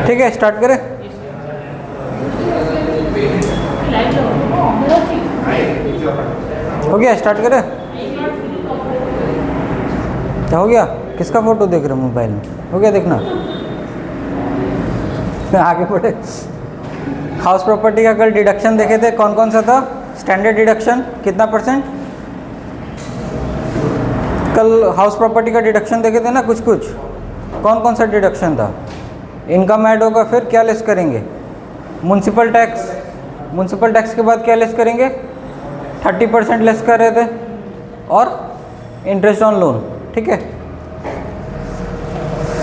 ठीक है, स्टार्ट करें। हो गया, स्टार्ट करें। क्या हो गया? किसका फोटो देख रहे हो मोबाइल में? हो गया देखना। आगे बढ़े। हाउस प्रॉपर्टी का कल डिडक्शन देखे थे, कौन कौन सा था? स्टैंडर्ड डिडक्शन कितना परसेंट? कल हाउस प्रॉपर्टी का डिडक्शन देखे थे ना कुछ कुछ। कौन कौन सा डिडक्शन था? इनकम ऐड होगा, फिर क्या लेस करेंगे? Municipal tax. म्युनिसिपल टैक्स के बाद क्या लेस करेंगे? 30% लेस कर रहे थे, और इंटरेस्ट ऑन लोन। ठीक है,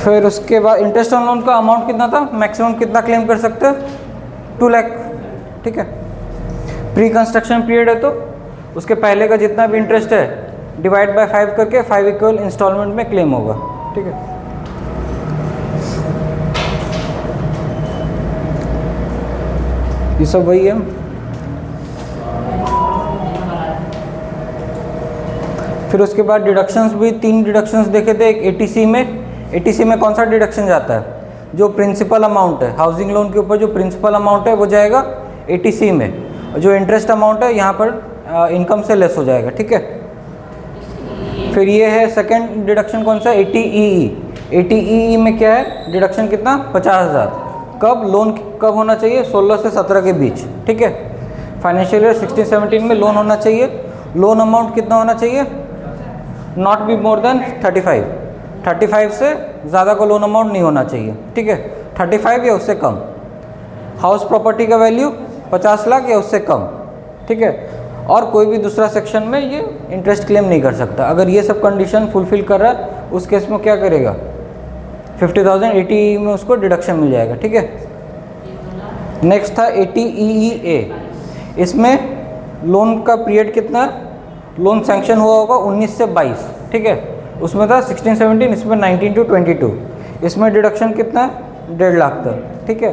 फिर उसके बाद इंटरेस्ट ऑन लोन का अमाउंट कितना था? मैक्सिमम कितना क्लेम कर सकते हैं? 2 लाख। ठीक है, प्री कंस्ट्रक्शन पीरियड है तो उसके पहले का जितना भी इंटरेस्ट है डिवाइड बाय 5 करके 5 इक्वल इंस्टॉलमेंट में क्लेम होगा। ठीक है, ये सब वही है। फिर उसके बाद डिडक्शंस भी 3 डिडक्शंस देखे थे। एक एटीसी में। एटीसी में कौन सा डिडक्शन जाता है? जो प्रिंसिपल अमाउंट है हाउसिंग लोन के ऊपर, जो प्रिंसिपल अमाउंट है वो जाएगा एटीसी में, और जो इंटरेस्ट अमाउंट है यहाँ पर इनकम से लेस हो जाएगा। ठीक है, फिर ये है सेकंड डिडक्शन कौन सा? एटीईई। एटीईई में क्या है? डिडक्शन कितना? 50,000। कब? लोन कब होना चाहिए? 16 से 17 के बीच। ठीक है, फाइनेंशियल ईयर 16-17 में लोन होना चाहिए। लोन अमाउंट कितना होना चाहिए? Not be more than 35। 35 से ज़्यादा का लोन अमाउंट नहीं होना चाहिए। ठीक है, 35 या उससे कम। हाउस प्रॉपर्टी का वैल्यू 50 लाख या उससे कम। ठीक है, और कोई भी दूसरा सेक्शन में ये इंटरेस्ट क्लेम नहीं कर सकता। अगर ये सब कंडीशन फुलफिल कर रहा है उस केस में क्या करेगा? 50,000 एटी में उसको डिडक्शन मिल जाएगा। ठीक है, नेक्स्ट था एटीईई। इसमें लोन का पीरियड कितना? लोन सैंक्शन हुआ होगा 19 से 22। ठीक है, उसमें था 16-17, इसमें 19 to 22। इसमें डिडक्शन कितना? 1.5 लाख तक। ठीक है,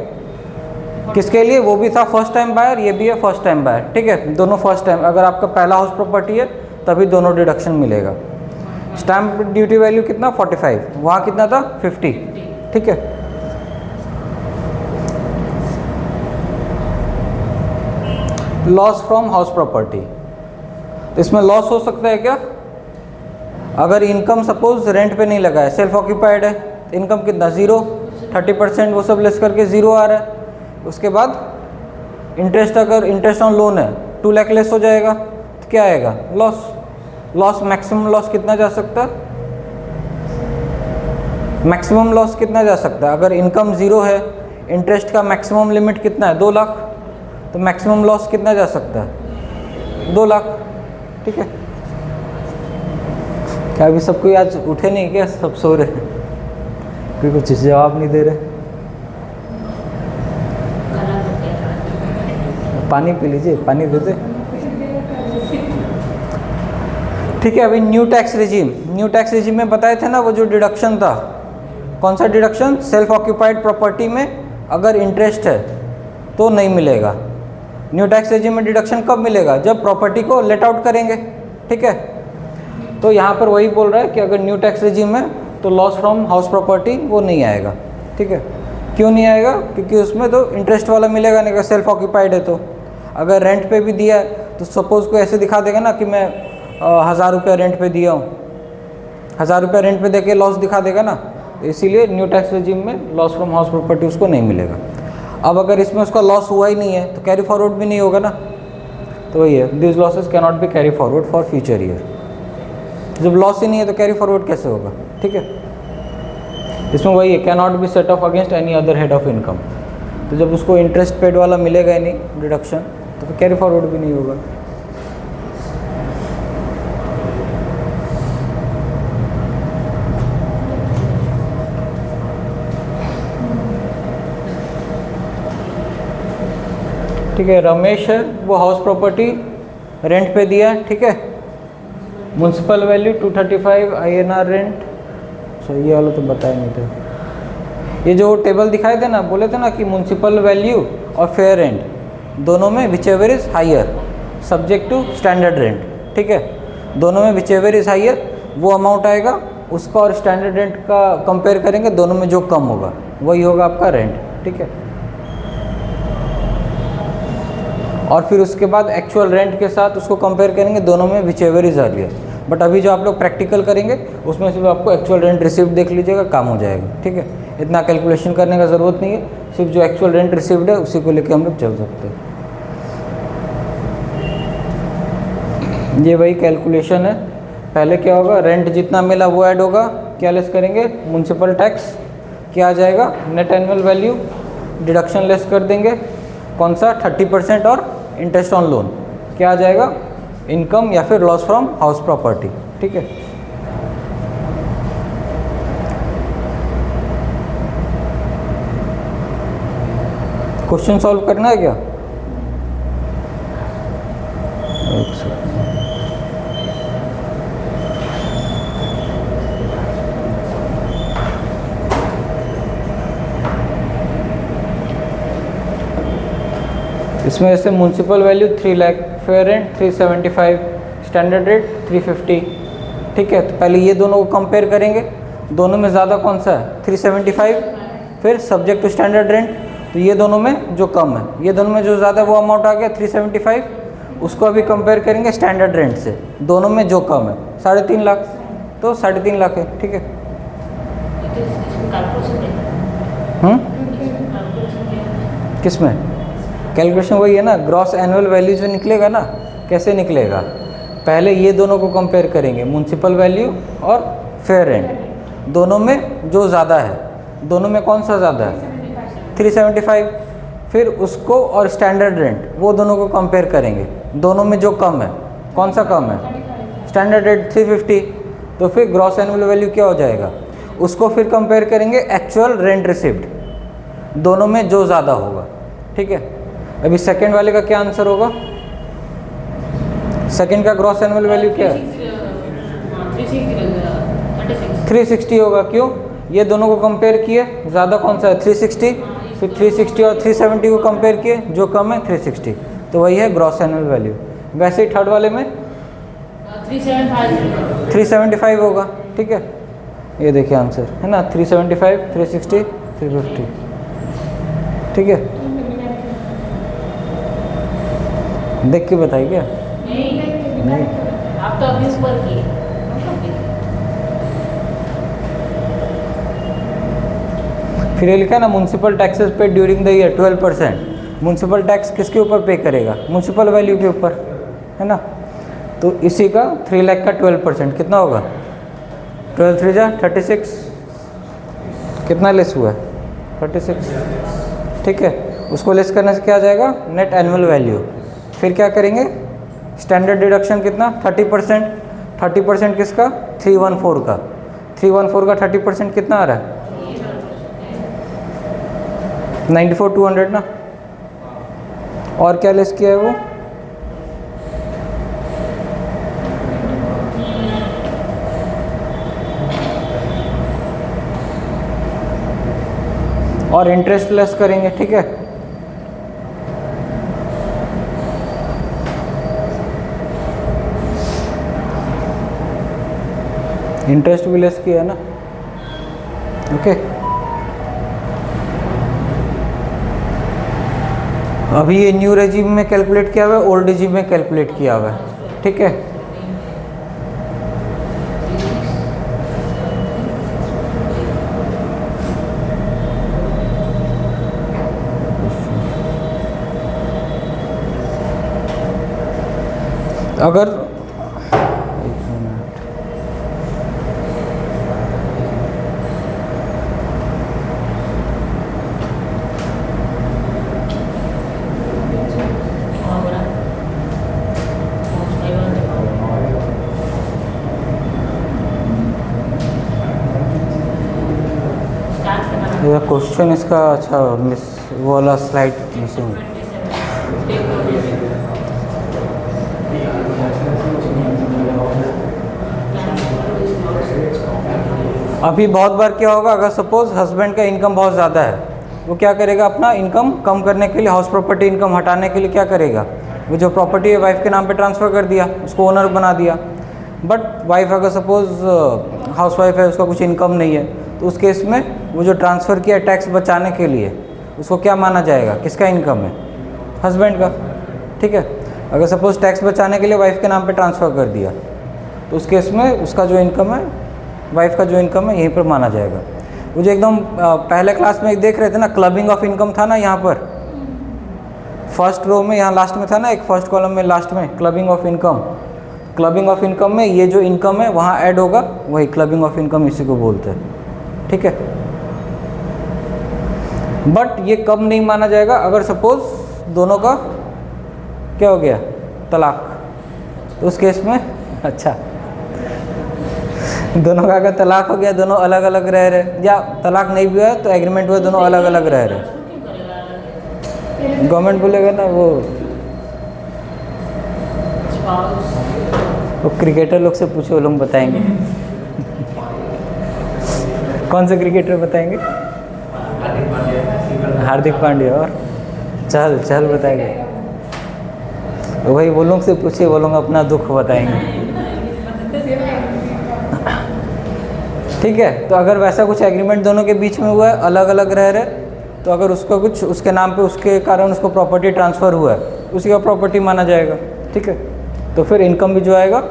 किसके लिए? वो भी था फर्स्ट टाइम बायर, ये भी है फर्स्ट टाइम बायर। ठीक है, दोनों फर्स्ट टाइम। अगर आपका पहला हाउस प्रॉपर्टी है तभी दोनों डिडक्शन मिलेगा। स्टैम्प ड्यूटी वैल्यू कितना? 45। वहाँ कितना था? 50। ठीक है, लॉस फ्रॉम हाउस प्रॉपर्टी। इसमें लॉस हो सकता है क्या? अगर इनकम सपोज रेंट पे नहीं लगा है, सेल्फ ऑक्यूपाइड है, इनकम कितना? 0। 30% वो सब लेस करके 0 आ रहा है। उसके बाद इंटरेस्ट, अगर इंटरेस्ट ऑन लोन है 2 लाख लेस हो जाएगा तो क्या आएगा? लॉस। लॉस मैक्सिमम लॉस कितना जा सकता है? मैक्सिमम लॉस कितना जा सकता है? अगर इनकम 0 है, इंटरेस्ट का मैक्सिमम लिमिट कितना है? 2 लाख। तो मैक्सिमम लॉस कितना जा सकता है? 2 लाख। ठीक है, क्या अभी सब कोई आज उठे नहीं क्या? सब सो रहे हैं, कोई कुछ जवाब नहीं दे रहे। पानी पी लीजिए, पानी दे दे। ठीक है, अभी new tax regime. New tax regime में बताए थे ना वो जो डिडक्शन था, कौन सा डिडक्शन? सेल्फ ऑक्यूपाइड प्रॉपर्टी में अगर इंटरेस्ट है तो नहीं मिलेगा। न्यू टैक्स रिजीम में डिडक्शन कब मिलेगा? जब प्रॉपर्टी को लेट आउट करेंगे। ठीक है, तो यहाँ पर वही बोल रहा है कि अगर न्यू टैक्स रिजीम है तो लॉस फ्रॉम हाउस प्रॉपर्टी वो नहीं आएगा। ठीक है, क्यों नहीं आएगा? क्योंकि उसमें तो इंटरेस्ट वाला मिलेगा नहीं, अगर सेल्फ ऑक्यूपाइड है तो। अगर रेंट पे भी दिया है तो सपोज को ऐसे दिखा देगा ना कि मैं 1000 रुपये रेंट पे दिया हूँ, 1000 रुपये रेंट पे देके लॉस दिखा देगा ना, इसीलिए न्यू टैक्स रिजीम में लॉस फ्रॉम हाउस प्रॉपर्टी उसको नहीं मिलेगा। अब अगर इसमें उसका लॉस हुआ ही नहीं है तो कैरी फॉरवर्ड भी नहीं होगा ना, तो वही है, this losses can not be carry forward for future year. जब लॉस ही नहीं है तो कैरी फॉरवर्ड कैसे होगा? ठीक है, इसमें वही है, can not be set of against any other head of income. तो जब उसको इंटरेस्ट पेड वाला मिलेगा ही नहीं डिडक्शन, तो फिर कैरी फॉरवर्ड भी नहीं होगा। ठीक है, रमेश है, वो हाउस प्रॉपर्टी रेंट पे दिया। ठीक है, म्युनिसिपल वैल्यू 235 INR रेंट। सो ये वाला तो बताया नहीं था। ये जो टेबल दिखाए थे ना, बोले थे ना कि म्युनिसिपल वैल्यू और फेयर रेंट दोनों में whichever is higher subject to standard rent. ठीक है, दोनों में विचएवर इज हायर वो अमाउंट आएगा, उसका और स्टैंडर्ड रेंट का कंपेयर करेंगे, दोनों में जो कम होगा वही होगा आपका रेंट। ठीक है। और फिर उसके बाद एक्चुअल रेंट के साथ उसको कंपेयर करेंगे, दोनों में which ever is earlier. But अभी जो आप लोग प्रैक्टिकल करेंगे उसमें सिर्फ आपको एक्चुअल रेंट रिसीव्ड देख लीजिएगा, काम हो जाएगा, ठीक है। इतना कैलकुलेशन करने का ज़रूरत नहीं है, सिर्फ जो एक्चुअल रेंट रिसीव्ड है उसी को लेकर हम लोग चल सकते हैं। ये वही कैलकुलेशन है। पहले क्या होगा, रेंट जितना मिला वो ऐड होगा, क्या लेस करेंगे, म्युनिसिपल टैक्स, क्या आ जाएगा, net annual value, deduction less कर देंगे, कौन सा 30% और इंटरेस्ट ऑन लोन, क्या आ जाएगा, इनकम या फिर लॉस फ्रॉम हाउस प्रॉपर्टी, ठीक है। क्वेश्चन सॉल्व करना है क्या? एक सेकंड। इसमें जैसे municipal value 3 lakh, fair rent 375, standard rate 350, ठीक है। तो पहले ये दोनों को कंपेयर करेंगे, दोनों में ज़्यादा कौन सा है, 375, फिर सब्जेक्ट टू स्टैंडर्ड रेंट, तो ये दोनों में जो कम है, ये दोनों में जो ज़्यादा वो अमाउंट आ गया 375, उसको अभी कंपेयर करेंगे स्टैंडर्ड रेंट से, दोनों में जो कम है 3.5 लाख, तो 3.5 लाख है, ठीक है। किस में कैलकुलेशन वही है ना, ग्रॉस एनुअल वैल्यू जो निकलेगा ना, कैसे निकलेगा, पहले ये दोनों को कंपेयर करेंगे, म्युनिसिपल वैल्यू और फेयर रेंट, दोनों में जो ज़्यादा है, दोनों में कौन सा ज़्यादा है, 375, फिर उसको और स्टैंडर्ड रेंट, वो दोनों को कंपेयर करेंगे, दोनों में जो कम है, कौन सा कम है, स्टैंडर्ड रेट 350, तो फिर ग्रॉस एनुअल वैल्यू क्या हो जाएगा, उसको फिर कंपेयर करेंगे एक्चुअल रेंट रिसीव्ड, दोनों में जो ज़्यादा होगा, ठीक है। अभी सेकंड वाले का क्या आंसर होगा, सेकंड का ग्रॉस एनुअल वैल्यू क्या है, 360 होगा, क्यों, ये दोनों को कंपेयर किए, ज़्यादा कौन सा है 360, फिर 360 और 370 को कंपेयर किए, जो कम है 360, तो वही है ग्रॉस एनुअल वैल्यू। वैसे ही थर्ड वाले में 375 होगा, ठीक है। ये देखिए आंसर है ना, 375, 360, 350, ठीक है। देख के बताइए क्या, नहीं आप तो अभी ऊपर किए। फिर ये लिखा है ना, म्युनिसिपल टैक्सेस पे during the year 12%, municipal tax किसके ऊपर पे करेगा, म्युनिसिपल वैल्यू के ऊपर, है ना। तो इसी का 3 लाख का 12% कितना होगा, 12 3 जा 36, कितना लेस हुआ है 36, ठीक है। उसको लेस करने से क्या आ जाएगा, नेट एनुअल वैल्यू, फिर क्या करेंगे, स्टैंडर्ड डिडक्शन कितना 30%, 30% किसका 314 का, 314 का 30% कितना आ रहा है 94,200 ना। और क्या लेस किया है वो, और इंटरेस्ट लेस करेंगे, ठीक है। इंटरेस्ट भी लेस किया है ना, ओके। अभी ये न्यू रेजिम में कैलकुलेट किया हुआ है, ओल्ड रेजिम में कैलकुलेट किया हुआ है, ठीक है। अगर यह क्वेश्चन इसका अच्छा मिस, वो वाला स्लाइड मिसिंग, अभी बहुत बार क्या होगा, अगर सपोज हस्बैंड का इनकम बहुत ज़्यादा है, वो क्या करेगा, अपना इनकम कम करने के लिए, हाउस प्रॉपर्टी इनकम हटाने के लिए क्या करेगा, वो जो प्रॉपर्टी है वाइफ के नाम पे ट्रांसफ़र कर दिया, उसको ओनर बना दिया। बट वाइफ अगर सपोज हाउस वाइफ है, उसका कुछ इनकम नहीं है, तो उस केस में वो जो ट्रांसफ़र किया टैक्स बचाने के लिए, उसको क्या माना जाएगा, किसका इनकम है, हस्बैंड का। ठीक है, अगर सपोज टैक्स बचाने के लिए वाइफ के नाम पे ट्रांसफ़र कर दिया तो उस केस में उसका जो इनकम है, वाइफ का जो इनकम है यहीं पर माना जाएगा। वो जो एकदम पहले क्लास में देख रहे थे ना, क्लबिंग ऑफ इनकम था ना, यहाँ पर फर्स्ट रो में यहाँ लास्ट में था ना, एक फर्स्ट कॉलम में लास्ट में clubbing of income. Clubbing of income में ये जो इनकम है वहाँ ऐड होगा, वही क्लबिंग ऑफ इनकम इसी को बोलते हैं। ठीक है, बट ये कब नहीं माना जाएगा, अगर सपोज दोनों का क्या हो गया, तलाक, तो उस केस में अच्छा दोनों का अगर तलाक हो गया, दोनों अलग अलग रह रहे, या तलाक नहीं भी हुआ तो एग्रीमेंट हुआ, दोनों अलग अलग रह रहे, गवर्नमेंट बोलेगा ना वो क्रिकेटर लोग से पूछो, वो लोग बताएंगे। कौन से क्रिकेटर बताएंगे? हार्दिक पांड्या। और चहल बताएंगे, वही वो लोग से पूछिए, वो लोग अपना दुख बताएंगे। ठीक है, तो अगर वैसा कुछ एग्रीमेंट दोनों के बीच में हुआ है, अलग अलग रह रहे, तो अगर उसका कुछ उसके नाम पे उसके कारण उसको प्रॉपर्टी ट्रांसफ़र हुआ है, उसी का प्रॉपर्टी माना जाएगा। ठीक है, तो फिर इनकम भी जो आएगा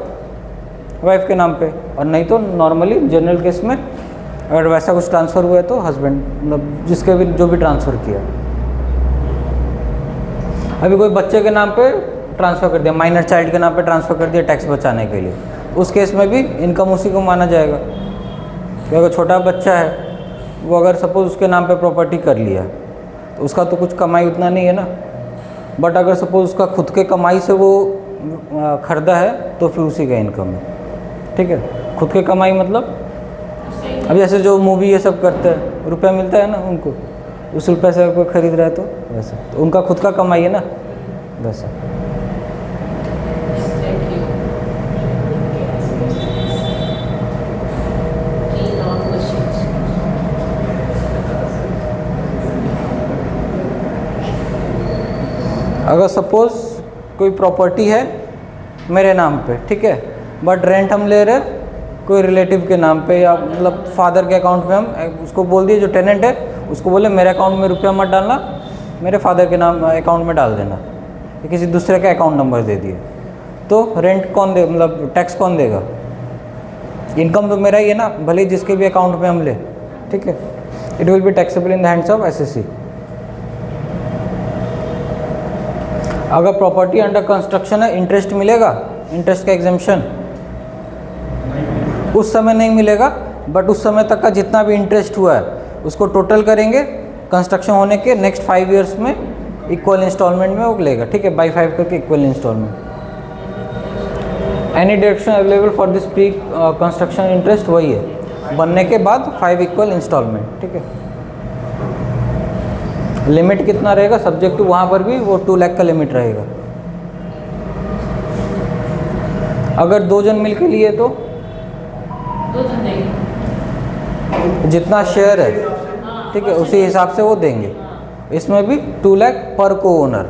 वाइफ के नाम पे, और नहीं तो नॉर्मली जनरल केस में अगर वैसा कुछ ट्रांसफ़र हुआ है तो हस्बैंड, मतलब जिसके भी जो भी ट्रांसफ़र किया। अभी कोई बच्चे के नाम पे ट्रांसफ़र कर दिया, माइनर चाइल्ड के नाम पे ट्रांसफ़र कर दिया टैक्स बचाने के लिए, उस केस में भी इनकम उसी को माना जाएगा। कि अगर छोटा बच्चा है, वो अगर सपोज उसके नाम पे प्रॉपर्टी कर लिया तो उसका तो कुछ कमाई उतना नहीं है ना, बट अगर सपोज उसका खुद के कमाई से वो खरीदा है तो फिर उसी का इनकम है। ठीक है, खुद के कमाई मतलब अब जैसे जो मूवी ये सब करते हैं, रुपया मिलता है ना उनको, उस रुपये से अगर कोई खरीद रहा है तो वैसे, तो उनका खुद का कमाई है ना वैसे। अगर सपोज़ कोई प्रॉपर्टी है मेरे नाम पे, ठीक है, बट रेंट हम ले रहे कोई रिलेटिव के नाम पे, या मतलब फादर के अकाउंट में, हम उसको बोल दिए, जो टेनेंट है उसको बोले मेरे अकाउंट में रुपया मत डालना, मेरे फादर के नाम अकाउंट में डाल देना, या किसी दूसरे का अकाउंट नंबर दे दिए, तो रेंट कौन दे, मतलब टैक्स कौन देगा? इनकम तो मेरा ही है ना, भले ही जिसके भी अकाउंट में हम ले। ठीक है, it will be taxable in the hands of SSC. अगर प्रॉपर्टी अंडर कंस्ट्रक्शन है, इंटरेस्ट मिलेगा, इंटरेस्ट का एग्जेम्पशन उस समय नहीं मिलेगा, बट उस समय तक का जितना भी इंटरेस्ट हुआ है उसको टोटल करेंगे, कंस्ट्रक्शन होने के नेक्स्ट 5 ईयर्स में इक्वल इंस्टॉलमेंट में वो लेगा। ठीक है, बाई 5 करके equal instalment. Any deduction available for this pre construction interest वही है, बनने के बाद 5 इक्वल इंस्टॉलमेंट। ठीक है, लिमिट कितना रहेगा सब्जेक्ट टू, वहाँ पर भी वो 2 लाख का लिमिट रहेगा। अगर 2 जन मिल के लिए तो 2 जन देंगे, जितना शेयर है, ठीक है, उसी हिसाब से वो देंगे। इसमें भी 2 लाख पर को ओनर,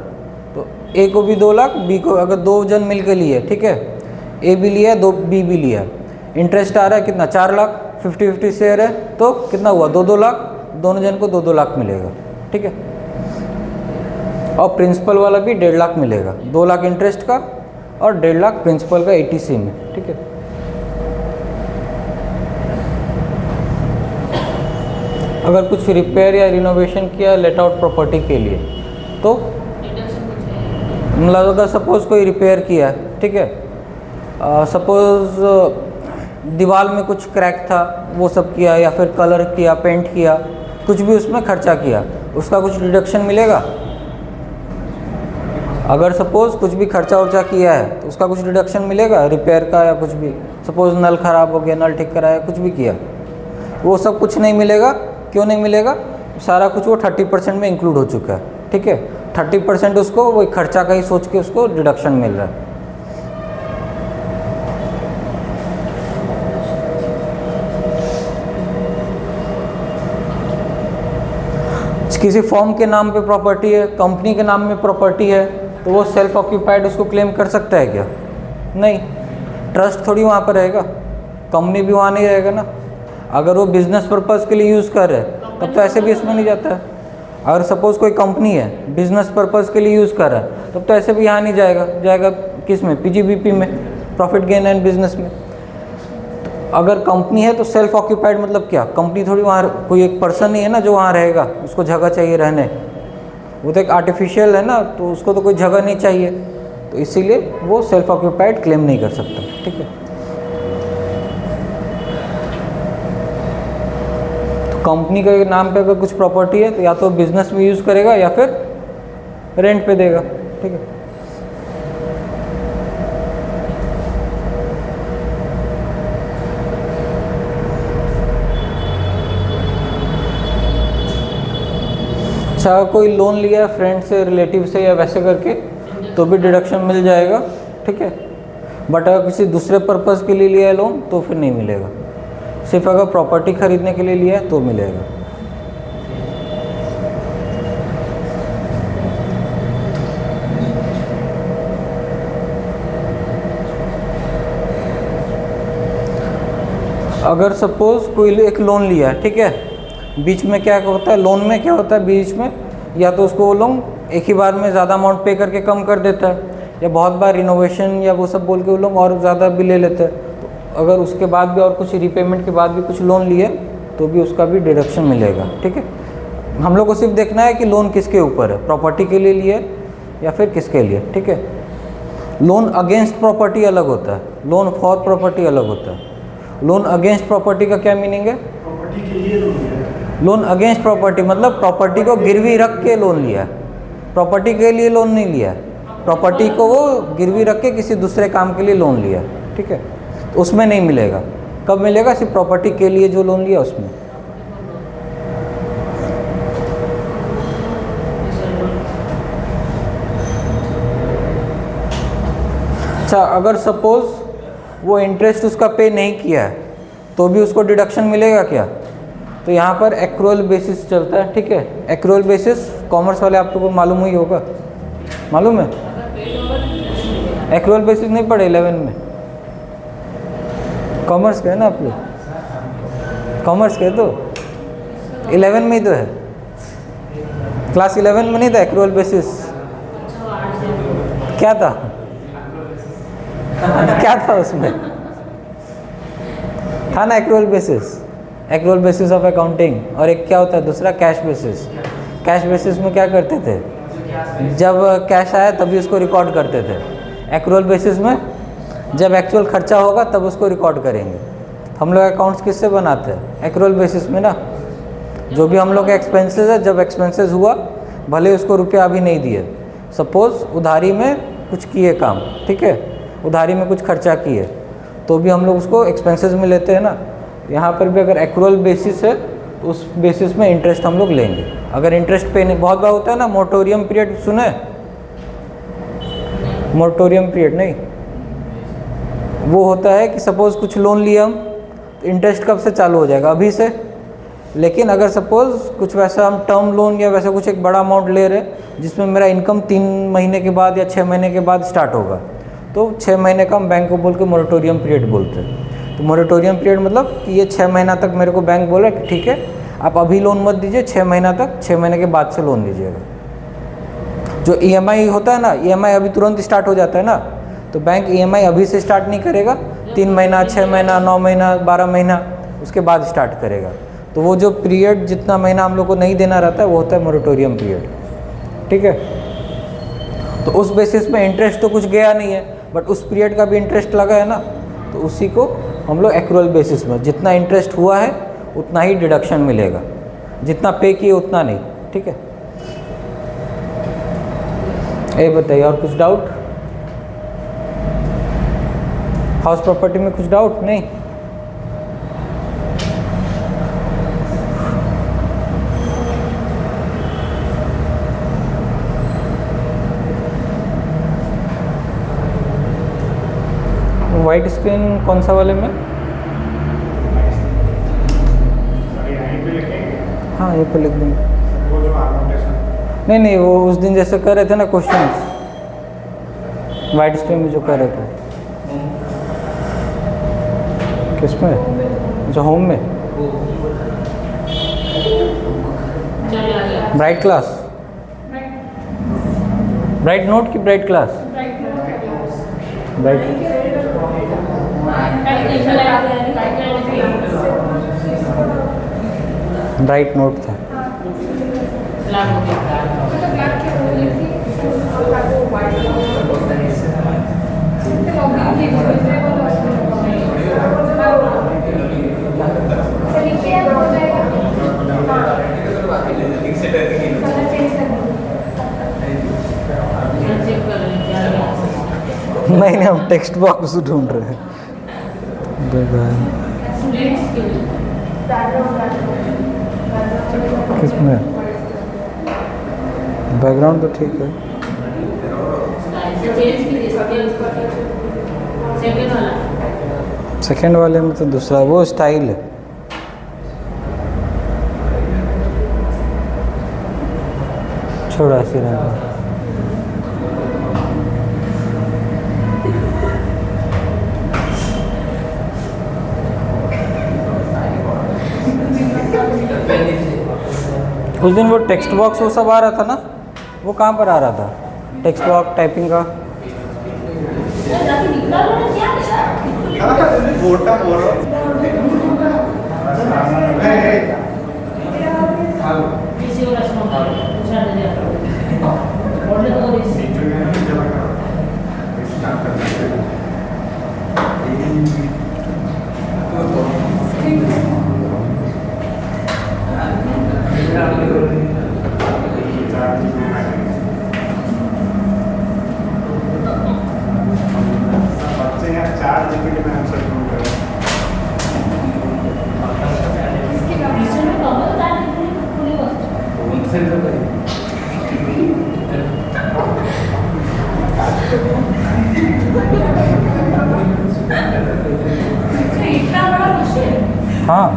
तो ए को भी 2 लाख, बी को, अगर 2 जन मिल के लिए, ठीक है, ए भी लिया, 2 बी भी लिया, इंटरेस्ट आ रहा है कितना, 4 लाख, 50-50 शेयर है तो कितना हुआ, 2-2 लाख, दोनों जन को 2-2 लाख मिलेगा। ठीक है, और प्रिंसिपल वाला भी 1.5 लाख मिलेगा, 2 लाख इंटरेस्ट का और 1.5 लाख प्रिंसिपल का ATC में। ठीक है, अगर कुछ रिपेयर या रिनोवेशन किया लेट आउट प्रॉपर्टी के लिए तो मतलब अगर सपोज़ कोई रिपेयर किया, ठीक है, सपोज़ दीवार में कुछ क्रैक था वो सब किया, या फिर कलर किया, पेंट किया, कुछ भी उसमें खर्चा किया, उसका कुछ डिडक्शन मिलेगा। अगर सपोज़ कुछ भी खर्चा वर्चा किया है तो उसका कुछ डिडक्शन मिलेगा, रिपेयर का या कुछ भी, सपोज़ नल ख़राब हो गया, नल ठीक कराया, कुछ भी किया, वो सब कुछ नहीं मिलेगा। क्यों नहीं मिलेगा? सारा कुछ वो 30% में इंक्लूड हो चुका है। ठीक है, 30% उसको वही खर्चा का ही सोच के उसको डिडक्शन मिल रहा है। किसी फॉर्म के नाम पे प्रॉपर्टी है, कंपनी के नाम में प्रॉपर्टी है, तो वो सेल्फ ऑक्यूपाइड उसको क्लेम कर सकता है क्या? नहीं, ट्रस्ट थोड़ी वहाँ पर रहेगा, कंपनी भी वहाँ नहीं रहेगा ना। अगर वो बिजनेस पर्पज़ के लिए यूज़ कर रहे हैं तब तो ऐसे भी इसमें नहीं जाता है। अगर सपोज़ कोई कंपनी है बिजनेस पर्पज़ के लिए यूज़ कर रहा है तब तो ऐसे भी यहाँ नहीं जाएगा, जाएगा किस में, पीजीबीपी में, प्रॉफिट गेन एंड बिजनेस में। अगर कंपनी है तो सेल्फ ऑक्यूपाइड मतलब क्या, कंपनी थोड़ी वहाँ कोई एक पर्सन ही है ना जो वहाँ रहेगा, उसको जगह चाहिए रहने, वो तो एक आर्टिफिशियल है ना, तो उसको तो कोई जगह नहीं चाहिए, तो इसीलिए वो सेल्फ ऑक्यूपाइड क्लेम नहीं कर सकता। ठीक है, तो कंपनी के नाम पे अगर कुछ प्रॉपर्टी है तो या तो बिजनेस में यूज़ करेगा या फिर रेंट पे देगा। ठीक है, अच्छा कोई लोन लिया है फ्रेंड से, रिलेटिव से या वैसे करके तो भी डिडक्शन मिल जाएगा। ठीक है, बट अगर किसी दूसरे पर्पज़ के लिए लिया है लोन तो फिर नहीं मिलेगा, सिर्फ अगर प्रॉपर्टी खरीदने के लिए लिया है तो मिलेगा। अगर सपोज़ कोई एक लोन लिया है, ठीक है, बीच में क्या होता है, लोन में क्या होता है बीच में, या तो उसको वो लोग एक ही बार में ज़्यादा अमाउंट पे करके कम कर देता है, या बहुत बार रिनोवेशन या वो सब बोल के वो लोग और ज़्यादा भी ले लेते हैं। तो अगर उसके बाद भी और कुछ रीपेमेंट के बाद भी कुछ लोन लिए तो भी उसका भी डिडक्शन मिलेगा। ठीक है, हम लोग को सिर्फ देखना है कि लोन किसके ऊपर है, प्रॉपर्टी के लिए लिए या फिर किसके लिए। ठीक है, लोन अगेंस्ट प्रॉपर्टी अलग होता है, लोन फॉर प्रॉपर्टी अलग होता है। लोन अगेंस्ट प्रॉपर्टी का क्या मीनिंग है, प्रॉपर्टी के लिए लोन लिया है। लोन अगेंस्ट प्रॉपर्टी मतलब प्रॉपर्टी को गिरवी रख के लोन लिया है, प्रॉपर्टी के लिए लोन नहीं लिया है, प्रॉपर्टी को वो गिरवी रख के किसी दूसरे काम के लिए लोन लिया। ठीक है, तो उसमें नहीं मिलेगा। कब मिलेगा, सिर्फ प्रॉपर्टी के लिए जो लोन लिया उसमें। अच्छा, अगर सपोज़ वो इंटरेस्ट उसका पे नहीं किया है तो भी उसको डिडक्शन मिलेगा क्या, तो यहाँ पर एक्रूअल बेसिस चलता है। ठीक है, एक्रूअल बेसिस कॉमर्स वाले आप लोगों को मालूम ही होगा, मालूम है, एक्रूअल बेसिस नहीं पढ़े 11 में, कॉमर्स के है ना आप लोग, कॉमर्स के तो 11 में ही तो है, क्लास 11 में नहीं था एक्रूअल बेसिस, क्या था क्या था उसमें, था ना accrual basis, accrual basis of accounting, और एक क्या होता है दूसरा, कैश बेसिस। कैश बेसिस में क्या करते थे, जब कैश आया तभी उसको रिकॉर्ड करते थे। एक्रूअल बेसिस में जब एक्चुअल खर्चा होगा तब उसको रिकॉर्ड करेंगे। हम लोग अकाउंट्स किससे बनाते हैं, एक्रूअल बेसिस में ना। जो भी हम लोग एक्सपेंसेस है, जब एक्सपेंसेस हुआ भले उसको रुपया अभी नहीं दिए, सपोज़ उधारी में कुछ किए काम, ठीक है, उधारी में कुछ खर्चा किए तो भी हम लोग उसको एक्सपेंसेस में लेते हैं ना। यहाँ पर भी अगर एक्रूअल बेसिस है तो उस बेसिस में इंटरेस्ट हम लोग लेंगे। अगर इंटरेस्ट पे नहीं, बहुत बार होता है ना मोरेटोरियम पीरियड, सुने मोरेटोरियम पीरियड, नहीं वो होता है कि सपोज़ कुछ लोन लिया हम तो इंटरेस्ट कब से चालू हो जाएगा, अभी से। लेकिन अगर सपोज़ कुछ वैसा हम टर्म लोन या वैसा कुछ एक बड़ा अमाउंट ले रहे हैं जिसमें मेरा इनकम 3 महीने के बाद या 6 महीने के बाद स्टार्ट होगा, तो 6 महीने का हम बैंक को बोल के मोरेटोरियम पीरियड बोलते हैं। तो मोरेटोरियम पीरियड मतलब कि ये 6 महीना तक मेरे को बैंक बोला कि ठीक है आप अभी लोन मत दीजिए, 6 महीना तक, 6 महीने के बाद से लोन दीजिएगा। जो EMI होता है ना, EMI अभी तुरंत स्टार्ट हो जाता है ना, तो बैंक EMI अभी से स्टार्ट नहीं करेगा, 3 महीना, 6 महीना, 9 महीना, 12 महीना उसके बाद स्टार्ट करेगा। तो वो जो पीरियड जितना महीना हम लोग को नहीं देना रहता है वो होता है मोरेटोरियम पीरियड। ठीक है, तो उस बेसिस में इंटरेस्ट तो कुछ गया नहीं है, बट उस पीरियड का भी इंटरेस्ट लगा है ना, तो उसी को हम लोग एक्रूअल बेसिस में जितना इंटरेस्ट हुआ है उतना ही डिडक्शन मिलेगा, जितना पे किए उतना नहीं। ठीक है, ये बताइए और कुछ डाउट, हाउस प्रॉपर्टी में कुछ डाउट नहीं? वाइट स्क्रीन कौन सा वाले में? हाँ ये पे लिख देंगे। वो जो annotation नहीं वो उस दिन जैसे कर रहे थे ना क्वेश्चंस, वाइट स्क्रीन में जो कर रहे थे, किसमें, जो होम में, चल आ गया। ब्राइट क्लास, ब्राइट नोट की bright class, bright bright note था। नहीं हम टेक्स्ट बॉक्स ढूंढ रहे हैं। किसमें बैकग्राउंड तो ठीक है। सेकेंड वाले में तो दूसरा वो स्टाइल है। छोड़ा ऐसे रहता। उस दिन वो टेक्स्ट बॉक्स वो सब आ रहा था ना, वो कहाँ पर आ रहा था? टेक्स्ट बॉक्स टाइपिंग का हाँ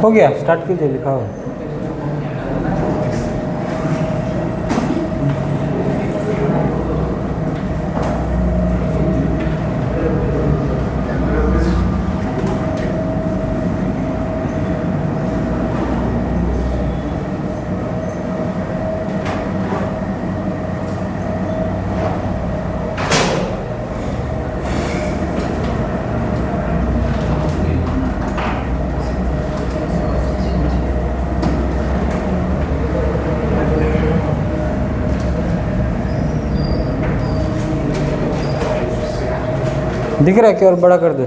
हो गया, स्टार्ट कीजिए, लिखा हो। दिख रहा है क्या? और बड़ा कर दे।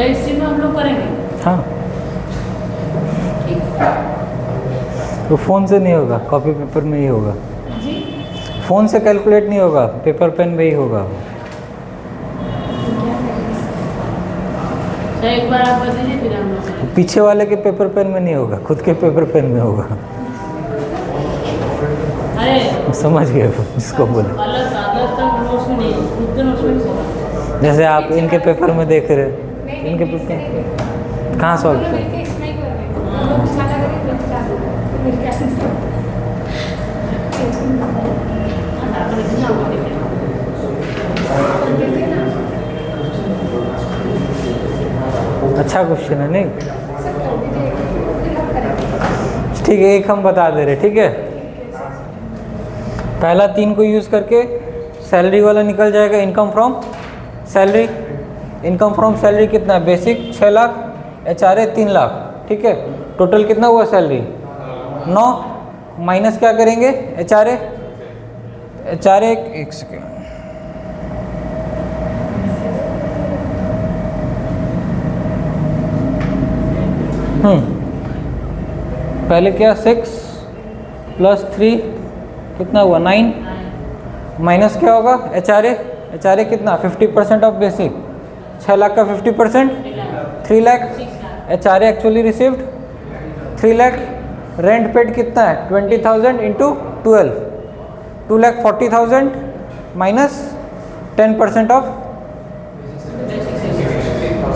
इसी में हम लोग करेंगे। हाँ तो फ़ोन से नहीं होगा, कॉपी पेपर में ही होगा। जी फ़ोन से कैलकुलेट नहीं होगा, पेपर पेन में ही होगा। तो एक बार आप बता दीजिए, फिर हम लोग करेंगे। पीछे वाले के पेपर पेन में नहीं होगा, खुद के पेपर पेन में होगा। अरे समझ गए जिसको बोले। अलग अलग तो नोट्स में नहीं, खुद के नोट्स में नहीं होगा। जैसे आप इनके पेपर में देख रहे, इनके पेपर कहाँ सॉल्व कर? अच्छा क्वेश्चन है नहीं? ठीक है, एक हम बता दे रहे, ठीक है। पहला 3 को यूज़ करके सैलरी वाला निकल जाएगा। Income from salary, income from salary कितना है? बेसिक 6 लाख, HRA 3 लाख, ठीक है। टोटल कितना हुआ सैलरी? 9 माइनस क्या करेंगे? HRA, HRA एक सेकेंड, पहले क्या 6 + 3 कितना हुआ? 9, माइनस क्या होगा एच आर ए कितना 50% ऑफ बेसिक, 6 लाख का 50% 3 lakh, H R A actually received 3 lakh, rent paid कितना है 20,000 इंटू 12, 2,40,000 माइनस 10% ऑफ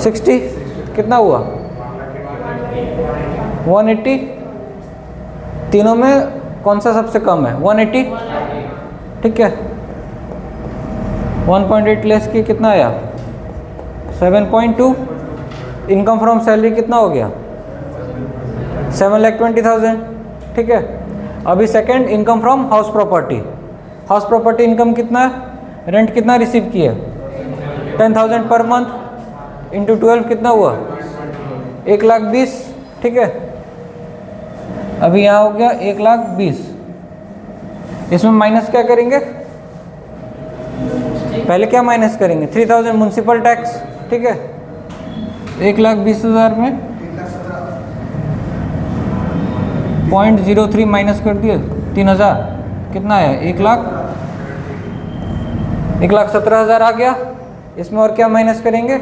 60 कितना हुआ 180। तीनों में कौन सा सबसे कम है 180, ठीक है। 1.8 लेस की कितना आया 7.2। इनकम फ्रॉम सैलरी कितना हो गया 7,20,000, ठीक है। अभी second income from house property, house property income कितना है, रेंट कितना रिसीव किया 10,000 पर मंथ इंटू 12 कितना हुआ 1,20,000, ठीक है। अभी यहाँ हो गया 1,20,000, इसमें माइनस क्या करेंगे, पहले क्या माइनस करेंगे 3,000 म्युनिसिपल टैक्स, ठीक है। 1,20,000 में 0.03 माइनस कर दिए 3,000 कितना है 1,17,000 आ गया। इसमें और क्या माइनस करेंगे,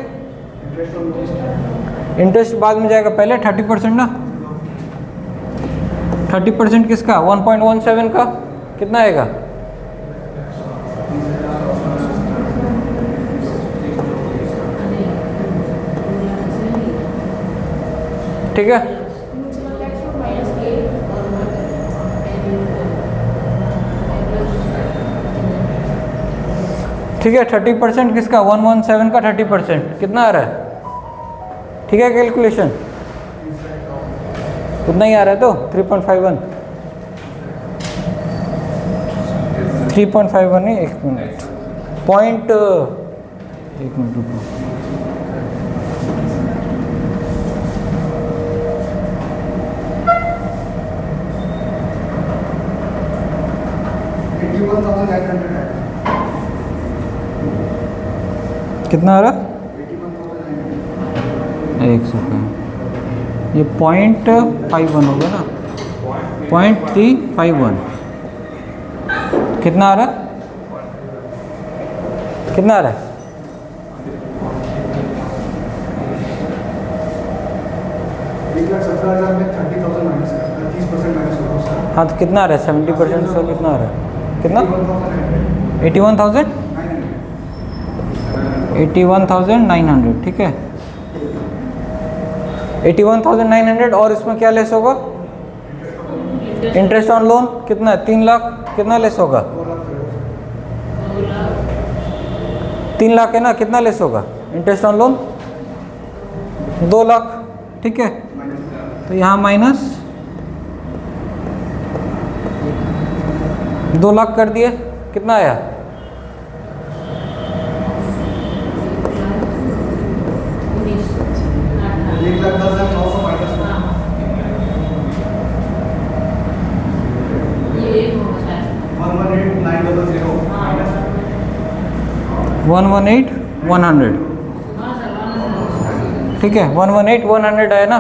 इंटरेस्ट बाद में जाएगा, पहले 30% ना, 30% किसका 1.17 का कितना आएगा ठीक है। ठीक है 30% किसका 117 का 30% कितना आ रहा है, ठीक है। कैलकुलेशन उतना ही आ रहा है तो 3.51 नहीं, एक मिनट पॉइंट, एक मिनट रुको, कितना आ रहा, एक सेकेंड, ये 0.51 होगा ना, 0.351 कितना आ रहा है, कितना आ रहा है 1,17,000 में 30,000 माइनस 30% माइनस होगा उसका। हाँ तो कितना आ रहा है 70% से कितना आ रहा है, कितना 81,000 81,900, ठीक है। 81,900 और इसमें क्या लेस होगा, इंटरेस्ट ऑन लोन कितना है 3 लाख, कितना लेस होगा 3 लाख है ना, कितना लेस होगा इंटरेस्ट ऑन लोन 2 लाख, ठीक है। तो यहाँ माइनस 2 लाख कर दिए, कितना आया 1,10,900 माइनस 118,100, ठीक है 118,100 है ना।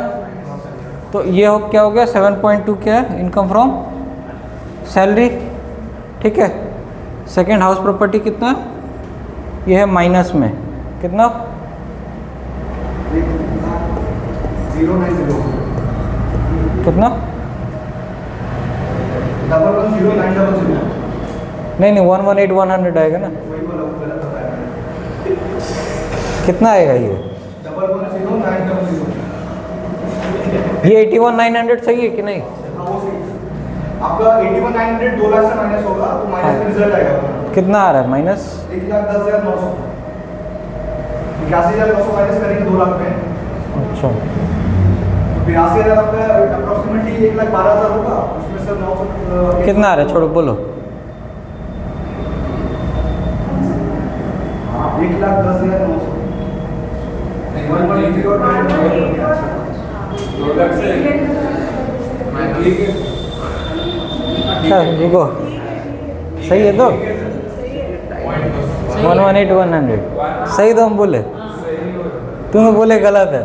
तो ये हो क्या हो गया 7.2 क्या है इनकम फ्रॉम सैलरी, ठीक है। सेकंड हाउस प्रॉपर्टी कितना, ये है माइनस में कितना 090 कितना 1,10,900 नहीं 118,100 आएगा ना, वही बोला गलत बताया कितना आएगा ये 1,10,900 ये 81,900 सही है कि नहीं, आपका 81,900 2 लाख से माइनस होगा तो माइनस में रिजल्ट आएगा कितना आ रहा है माइनस 1,10,900 81,900 माइनस करेंगे 2 लाख में, अच्छा 82,000 आपका अप्रोक्सीमेटली 1,12,000 होगा, उसमें से 900 कितना आ रहा है छोड़ो बोलो 1,10,900 रुको सही है तो 118,100 सही तो हम बोले, तुम बोले गलत है,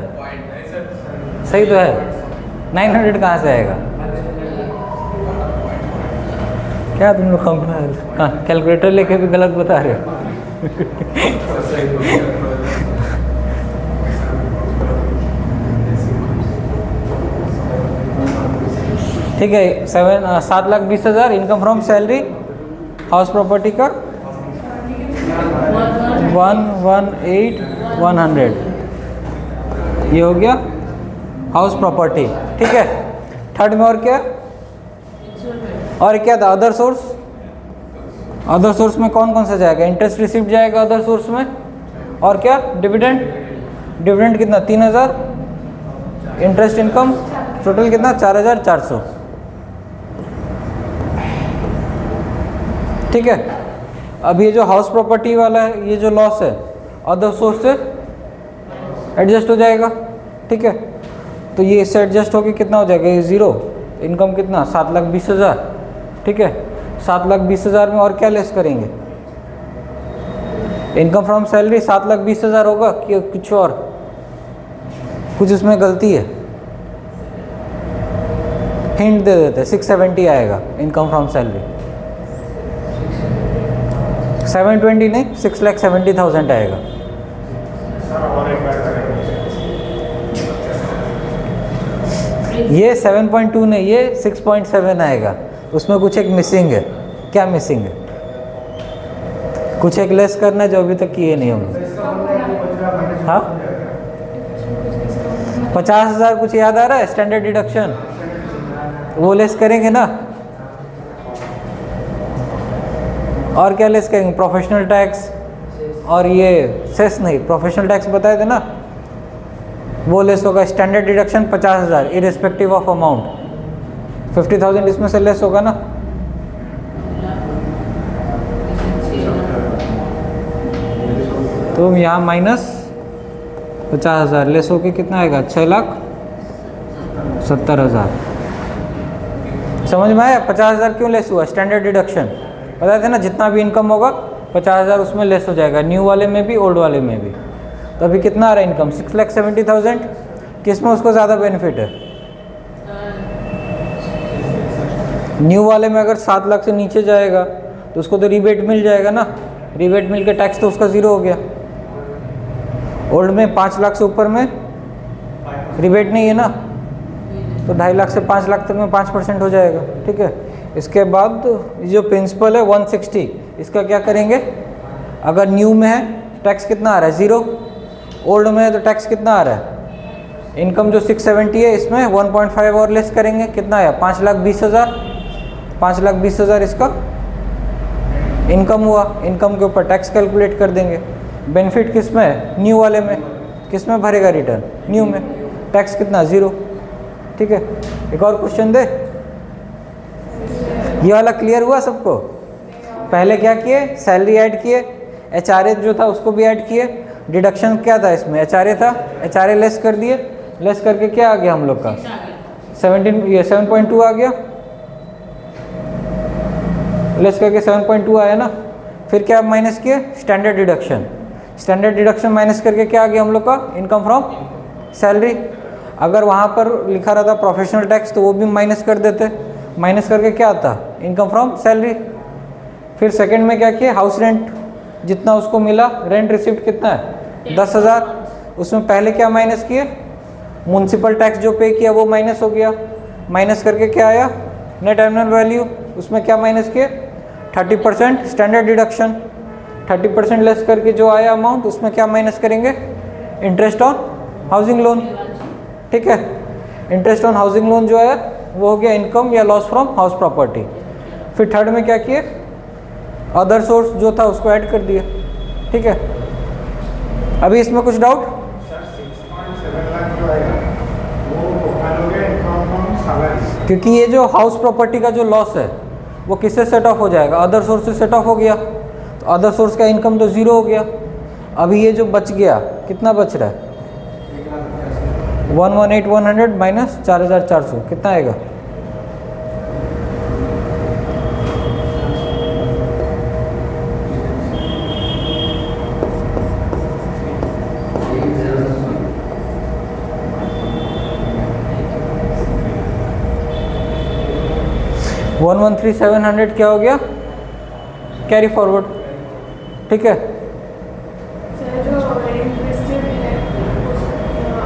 सही तो है 900 कहाँ से आएगा, क्या तुम लोग कैलकुलेटर लेके भी गलत बता रहे हो। ठीक है, 7,20,000 income from salary house property का 118,100 ये हो गया हाउस प्रॉपर्टी। ठीक है, थर्ड में और क्या, और क्या था अदर सोर्स। अदर सोर्स में कौन कौन सा जाएगा, इंटरेस्ट रिसीव्ड जाएगा अदर सोर्स में, और क्या डिविडेंड। डिविडेंड कितना 3,000, इंटरेस्ट इनकम टोटल कितना 4,400। ठीक है, अब ये जो हाउस प्रॉपर्टी वाला है, ये जो लॉस है अदर सोर्स से एडजस्ट हो जाएगा। ठीक है, तो ये इससे एडजस्ट होकर कितना हो जाएगा, ये ज़ीरो। इनकम कितना 7,20,000। ठीक है, 7,20,000 में और क्या लेस करेंगे, इनकम फ्रॉम सैलरी 7,20,000 होगा कि कुछ और, कुछ इसमें गलती है, हिंट दे देते, 670 आएगा इनकम फ्रॉम सैलरी। 720 नहीं, 6,70,000 आएगा। ये 7.2 नहीं, ये 6.7 आएगा। उसमें कुछ एक मिसिंग है। क्या मिसिंग है, कुछ एक लेस करना है जो अभी तक किए नहीं होंगे। हाँ, 50,000 कुछ याद आ रहा है, स्टैंडर्ड डिडक्शन, वो लेस करेंगे ना। और क्या लेस करेंगे, प्रोफेशनल टैक्स, और ये सेस नहीं, प्रोफेशनल टैक्स बताए थे ना, वो लेस होगा। Standard deduction 50,000 irrespective of amount, 50,000 इसमें से लेस होगा ना। तो यहाँ माइनस 50,000 लेस होके कितना आएगा, 6,70,000। समझ में आया 50,000 क्यों लेस हुआ, स्टैंडर्ड डिडक्शन बताए थे ना, जितना भी इनकम होगा 50,000 उसमें लेस हो जाएगा, न्यू वाले में भी ओल्ड वाले में भी। तो अभी कितना आ रहा है इनकम, 6,70,000। किस में उसको ज़्यादा बेनिफिट है, न्यू वाले में अगर 7 लाख से नीचे जाएगा तो उसको तो रिबेट मिल जाएगा ना, रिबेट मिल के टैक्स तो उसका ज़ीरो हो गया। ओल्ड में 5 लाख से ऊपर में रिबेट नहीं है ना, तो 2.5 लाख से 5 लाख तक में 5% हो जाएगा। ठीक है, इसके बाद जो प्रिंसिपल है 160, इसका क्या करेंगे, अगर न्यू में है टैक्स कितना आ रहा है, ज़ीरो। ओल्ड में है तो टैक्स कितना आ रहा है, इनकम जो 670 है इसमें 1.5 और लेस करेंगे, कितना आया 5,20,000। 5,20,000 इसका इनकम हुआ, इनकम के ऊपर टैक्स कैलकुलेट कर देंगे। बेनिफिट किस में है, न्यू वाले में। किस में भरेगा रिटर्न, न्यू में। टैक्स कितना, ज़ीरो। ठीक है, एक और क्वेश्चन दे। ये वाला क्लियर हुआ सबको। पहले क्या किए, सैलरी ऐड किए, HRA जो था उसको भी ऐड किए। डिडक्शन क्या था इसमें, HRA था, HRA लेस कर दिए। लेस करके क्या आ गया हम लोग का 17, ये 7.2 आ गया। लेस करके 7.2 आया ना। फिर क्या माइनस किए, standard deduction. Standard deduction minus करके क्या आ गया हम लोग का, इनकम फ्रॉम सैलरी। अगर वहाँ पर लिखा रहता प्रोफेशनल टैक्स तो वो भी माइनस कर देते। माइनस करके क्या आता, इनकम फ्रॉम सैलरी। फिर सेकंड में क्या किया, हाउस रेंट जितना उसको मिला, रेंट रिसिप्ट कितना है 10,000। उसमें पहले क्या माइनस किए, म्युनिसिपल टैक्स जो पे किया वो माइनस हो गया। माइनस करके क्या आया, नेट एनुअल वैल्यू। उसमें क्या माइनस किए, 30% स्टैंडर्ड डिडक्शन। 30% लेस करके जो आया अमाउंट, उसमें क्या माइनस करेंगे, इंटरेस्ट ऑन हाउसिंग लोन। ठीक है, इंटरेस्ट ऑन हाउसिंग लोन जो है वो हो गया इनकम या लॉस फ्रॉम हाउस प्रॉपर्टी। फिर थर्ड में क्या किए, अदर सोर्स जो था उसको ऐड कर दिया। ठीक है, अभी इसमें कुछ डाउट, क्योंकि ये जो हाउस प्रॉपर्टी का जो लॉस है वो किससे सेट ऑफ हो जाएगा, अदर सोर्स से सेट ऑफ हो गया। तो अदर सोर्स का इनकम तो ज़ीरो हो गया। अभी ये जो बच गया, कितना बच रहा है, 118,100 माइनस 4,400 कितना आएगा, 113,700 क्या हो गया, कैरी फॉरवर्ड, ठीक है। सर जो रेंट रिसीव्ड है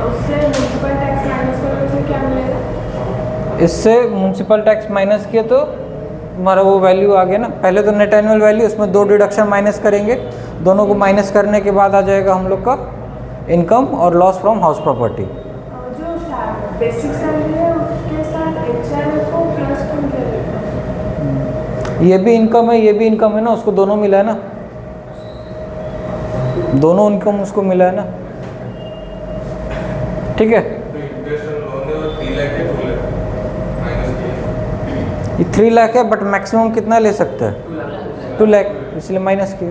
उससे म्युनिसिपल टैक्स माइनस करके उसे क्या मिलेगा? इससे म्यूनसिपल टैक्स माइनस किया तो हमारा वो वैल्यू आ गया ना। पहले तो नेट एनुअल वैल्यू, उसमें 2 डिडक्शन माइनस करेंगे, दोनों को माइनस करने के बाद आ जाएगा हम लोग का इनकम और लॉस फ्रॉम हाउस प्रॉपर्टी। जो बेसिक सैलरी है उसके साथ एचआर को प्लस क्यों किया जाता है? ये भी इनकम है, ये भी इनकम है ना, उसको दोनों मिला है ना, दोनों इनकम उसको मिला है ना, ठीक है। ये 3 लाख है, बट मैक्सिमम कितना ले सकता है, 2 लाख, इसलिए माइनस किया।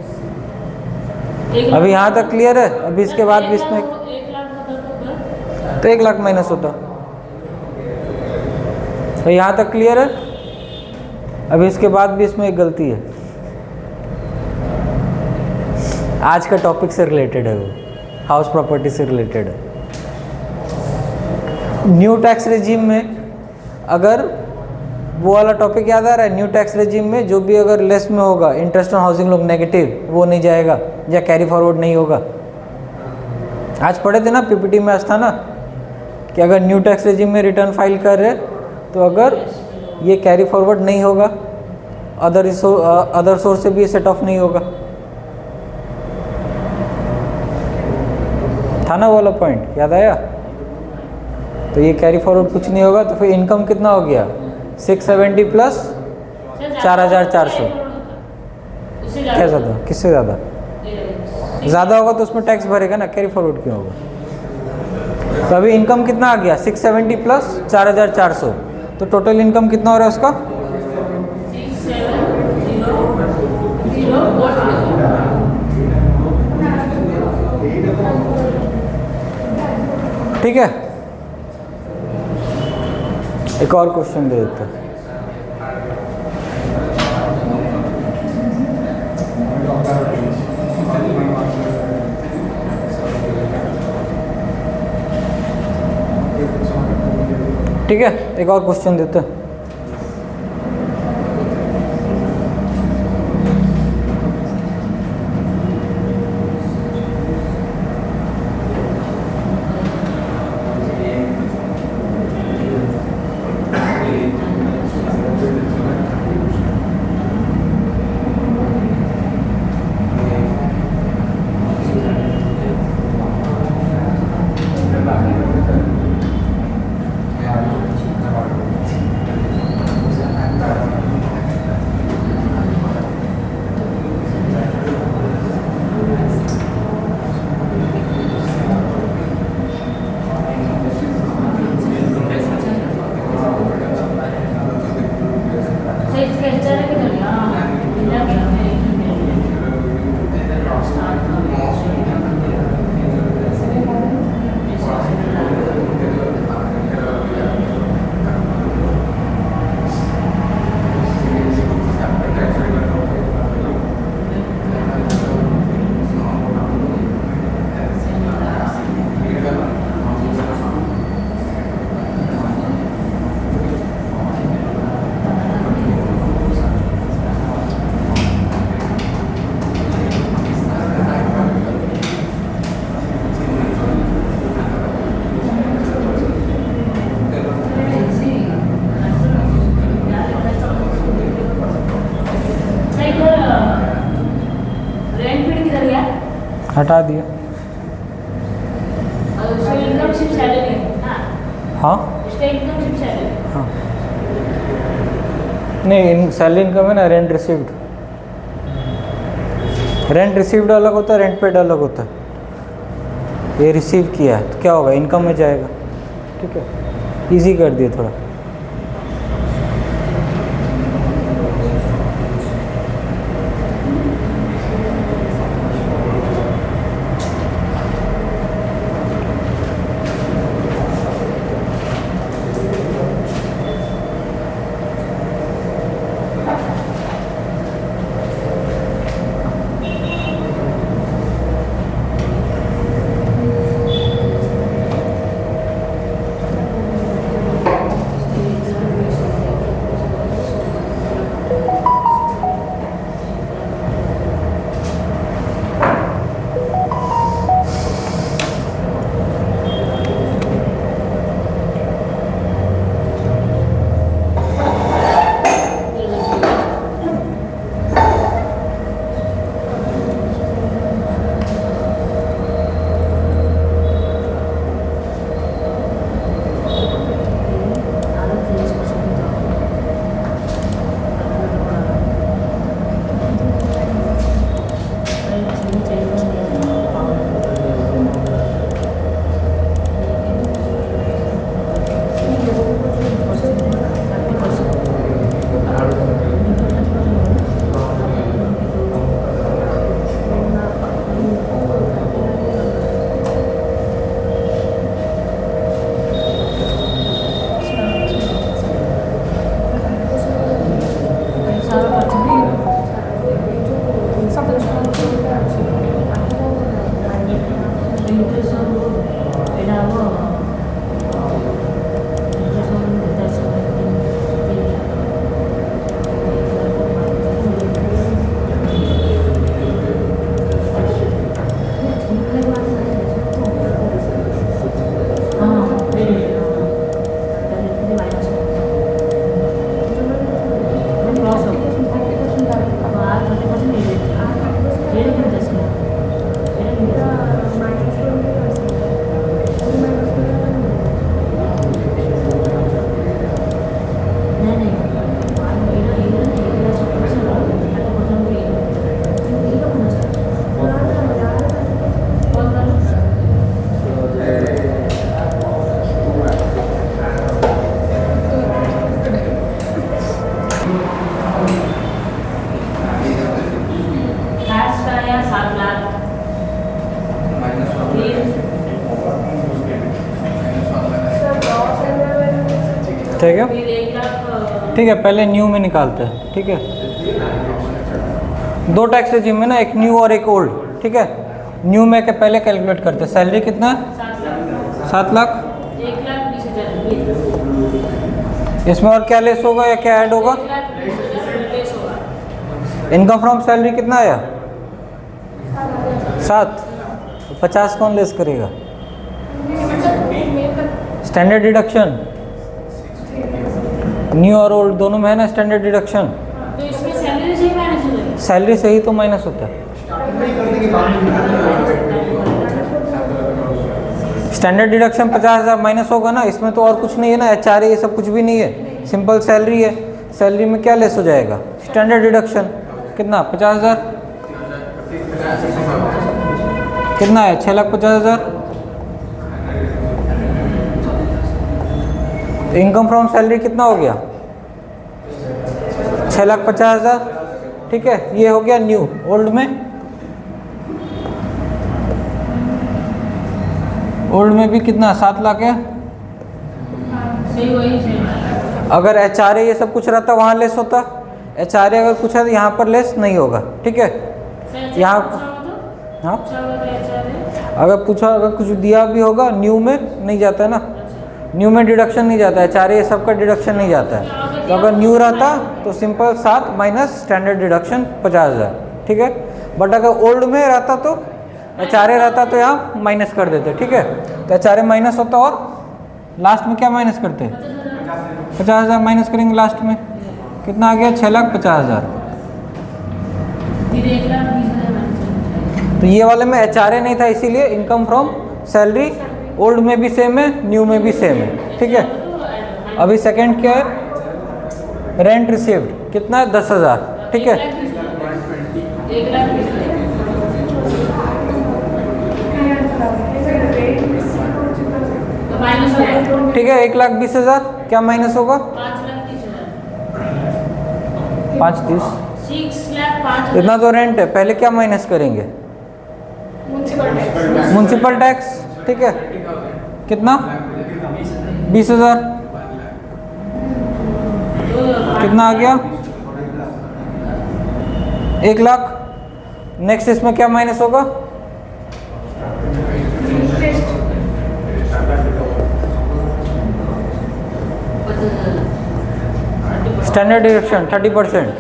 अभी यहाँ तक क्लियर है। अभी इसके बाद भी इसमें 1 लाख होता तो 1 लाख माइनस होता। तो यहाँ तक क्लियर है। अभी इसके बाद भी इसमें एक गलती है, आज का टॉपिक से रिलेटेड है, वो हाउस प्रॉपर्टी से रिलेटेड है। न्यू टैक्स रेजिम में अगर वो वाला टॉपिक याद आ रहा है, न्यू टैक्स रेजिम में जो भी अगर लेस में होगा interest on housing loan negative, वो नहीं जाएगा या कैरी फॉरवर्ड नहीं होगा। आज पढ़े थे ना, पीपीटी में आज था ना कि अगर न्यू टैक्स रेजिम में रिटर्न फाइल कर रहे तो अगर ये कैरी फॉरवर्ड नहीं होगा, अदर सोर्स से भी ये सेट ऑफ नहीं होगा, था ना वो वाला पॉइंट, याद आया? तो ये कैरी फॉरवर्ड कुछ नहीं होगा, तो फिर इनकम कितना हो गया, 670 प्लस 4,400। क्या ज़्यादा, किससे ज़्यादा? ज़्यादा होगा तो उसमें टैक्स भरेगा ना, कैरी फॉरवर्ड क्यों होगा? तो अभी इनकम कितना आ गया, 670 प्लस 4,400, तो टोटल इनकम कितना हो रहा है उसका? 67,040 ठीक है। एक और क्वेश्चन दे देते हैं। ठीक है, एक और क्वेश्चन देते हैं। हटा दिया। उसका इनकम सिर्फ सैलरी है ना? हाँ उसका इनकम सिर्फ सैलरी। हाँ, नहीं सैलरी इनकम है ना, रेंट रिसीव्ड। रेंट रिसीव्ड अलग होता है, रेंट पेड अलग होता है। ये रिसीव किया है तो क्या होगा, इनकम में जाएगा। ठीक है, इजी कर दिया थोड़ा। ठीक है, फिर 1 लाख ठीक है, पहले न्यू में निकालते हैं। ठीक है, दो टैक्स रेजिम में ना, एक न्यू और एक ओल्ड। ठीक है, न्यू में के पहले कैलकुलेट करते हैं। सैलरी कितना है? 7 लाख 7 लाख। 1,20,000 इसमें और क्या लेस होगा या क्या ऐड होगा? 1,20,000 लेस होगा। इनकम फ्रॉम सैलरी कितना आया? 7। 50 कौन लेस करेगा? Standard deduction. न्यू और ओल्ड दोनों में है ना स्टैंडर्ड डिडक्शन। तो इसमें सैलरी से ही माइनस हो जाएगी। सैलरी से ही तो माइनस होता है। स्टैंडर्ड डिडक्शन 50,000 माइनस होगा ना, इसमें तो और कुछ नहीं है ना, एचआरए ये सब कुछ भी नहीं है, सिंपल सैलरी है। सैलरी में क्या लेस हो जाएगा? Standard deduction. कितना? 50,000। कितना है? 6,50,000। इनकम फ्रॉम सैलरी कितना हो गया? 6,50,000। ठीक है, ये हो गया न्यू। ओल्ड में? ओल्ड में भी कितना? 7 लाख है। सही वही है। अगर एचआरए ये सब कुछ रहता वहाँ लेस होता, एचआरए अगर कुछ है तो यहाँ पर लेस नहीं होगा। ठीक है, यहाँ हाँ अगर पूछा, अगर कुछ दिया भी होगा न्यू में नहीं जाता है ना, न्यू में डिडक्शन नहीं जाता है, एचआरए ये सब का डिडक्शन नहीं जाता है। तो अगर न्यू रहता तो सिंपल 7 माइनस स्टैंडर्ड डिडक्शन 50,000। ठीक है, बट अगर ओल्ड में रहता तो एचआरए रहता तो यहाँ माइनस कर देते। ठीक है, तो एचआरए माइनस होता और लास्ट में क्या माइनस करते? 50,000 माइनस करेंगे लास्ट में। कितना आ गया? 6,50,000। फिर 1,20,000 माइनस। तो ये वाले में एचआरए नहीं था, इसीलिए इनकम फ्रॉम सैलरी ओल्ड में भी सेम है, न्यू में भी सेम है। ठीक है, अभी सेकंड क्या है? Rent received. कितना है? 10,000। ठीक है, 1,20,000 तो माइनस हो गया। ठीक है, 1,20,000 क्या माइनस होगा? 5,30,000 5,30। 6,05,000 इतना तो रेंट है, पहले क्या माइनस करेंगे? Municipal tax. ठीक है, कितना? 20,000। कितना आ गया? 1 लाख। नेक्स्ट इसमें क्या माइनस होगा? Standard deduction 30%।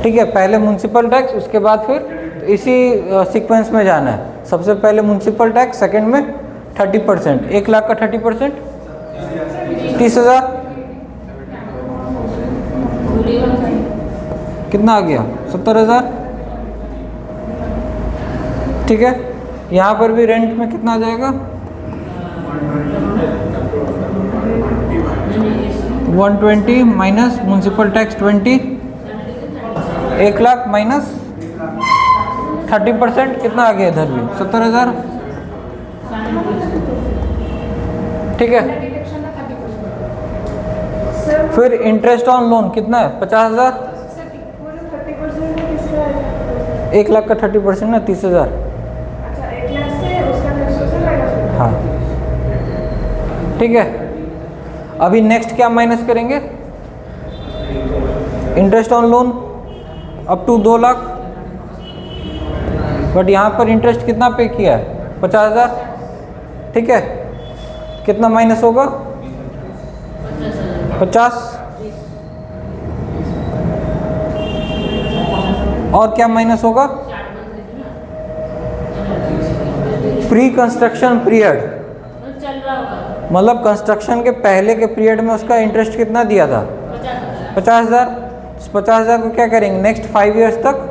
ठीक है, पहले म्युनिसिपल टैक्स, उसके बाद फिर तो इसी सीक्वेंस में जाना है। सबसे पहले म्युनिसिपल टैक्स, सेकंड में 30%। 1 लाख का 30% 30,000। कितना आ गया? 70,000। ठीक है, यहाँ पर भी रेंट में कितना आ जाएगा? 120 minus municipal tax 20। 1 lakh minus 30%। कितना आ गया इधर भी? 70,000। ठीक है, फिर इंटरेस्ट ऑन लोन कितना है? 50,000। 1 लाख का 30% ना 30,000। हाँ, ठीक है, अभी नेक्स्ट क्या माइनस करेंगे? Interest on loan up to 2 lakh. But यहाँ पर इंटरेस्ट कितना पे किया है? 50,000। ठीक है, कितना माइनस होगा? 50। और क्या माइनस होगा? प्री कंस्ट्रक्शन पीरियड, चल रहा होगा मतलब कंस्ट्रक्शन के पहले के पीरियड में उसका इंटरेस्ट कितना दिया था? 50,000। 50,000 को क्या करेंगे? नेक्स्ट 5 ईयर्स तक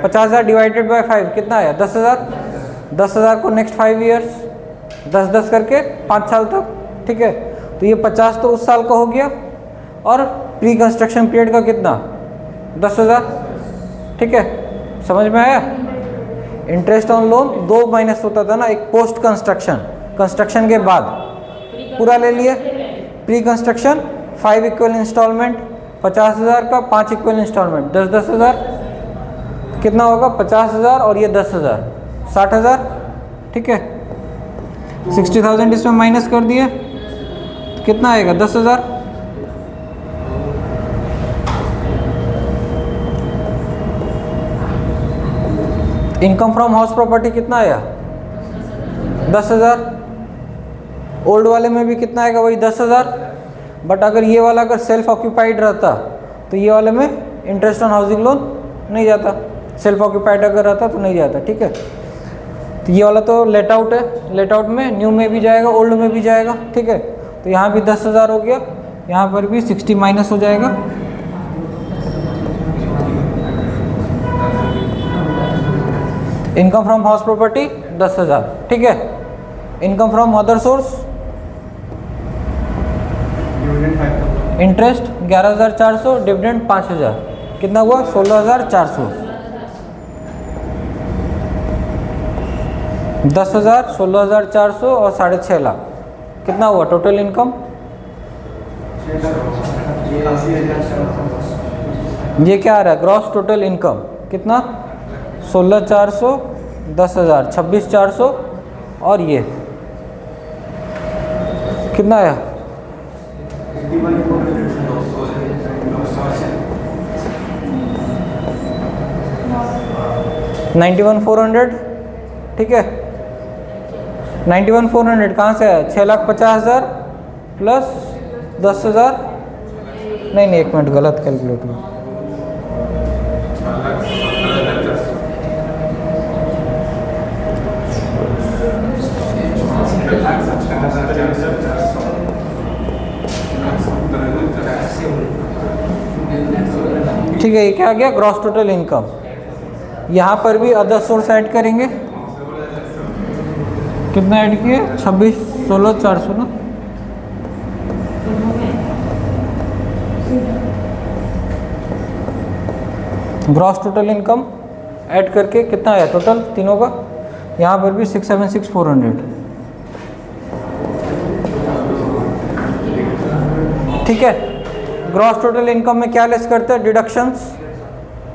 50,000 डिवाइडेड बाय 5 कितना आया? 10,000। 10,000 को नेक्स्ट 5 ईयर्स 10-10 करके 5 साल तक। ठीक है, तो ये 50 तो उस साल का हो गया, और प्री कंस्ट्रक्शन पीरियड का कितना? 10,000। ठीक है, समझ में आया? इंटरेस्ट ऑन लोन 2 माइनस होता था ना, एक पोस्ट कंस्ट्रक्शन, कंस्ट्रक्शन के बाद पूरा ले लिए। प्री कंस्ट्रक्शन 5 इक्वल इंस्टॉलमेंट 50,000 का, 5 इक्वल इंस्टॉलमेंट 10-10,000। कितना होगा? 50,000 और ये 10,000 60,000। ठीक है, 60,000 इसमें माइनस कर दिए, कितना आएगा 10,000। इनकम फ्रॉम हाउस प्रॉपर्टी कितना आया 10,000। ओल्ड वाले में भी कितना आएगा वही 10,000, बट अगर ये वाला अगर सेल्फ ऑक्यूपाइड रहता तो ये वाले में इंटरेस्ट ऑन हाउसिंग लोन नहीं जाता, सेल्फ ऑक्यूपाइड अगर रहता तो नहीं जाता। ठीक है, तो ये वाला तो लेट आउट है, लेट आउट में न्यू में भी जाएगा ओल्ड में भी जाएगा। ठीक है, तो यहाँ भी 10,000 हो गया, यहाँ पर भी 60 माइनस हो जाएगा। Income from house property 10,000। ठीक है, income from other source interest 11,400, dividend 5,000, कितना हुआ 16,400। 10,000, 16,400 और 6.5 लाख, कितना हुआ टोटल इनकम। ये क्या आ रहा है ग्रॉस टोटल इनकम कितना 16,400, 10,000, 26,400 और ये कितना आया 91,400। ठीक है, 91,400 कहाँ से आया 6,50,000 प्लस 10,000, नहीं एक मिनट गलत कैलकुलेट हुआ। ठीक है, ये क्या आ गया ग्रॉस टोटल इनकम। यहाँ पर भी अदर सोर्स ऐड करेंगे, कितना ऐड किए 26, 16,400 ना। ग्रॉस टोटल इनकम ऐड करके कितना आया टोटल तीनों का, यहाँ पर भी 676,400। ठीक है, ग्रॉस टोटल इनकम में क्या लेस करते हैं डिडक्शंस।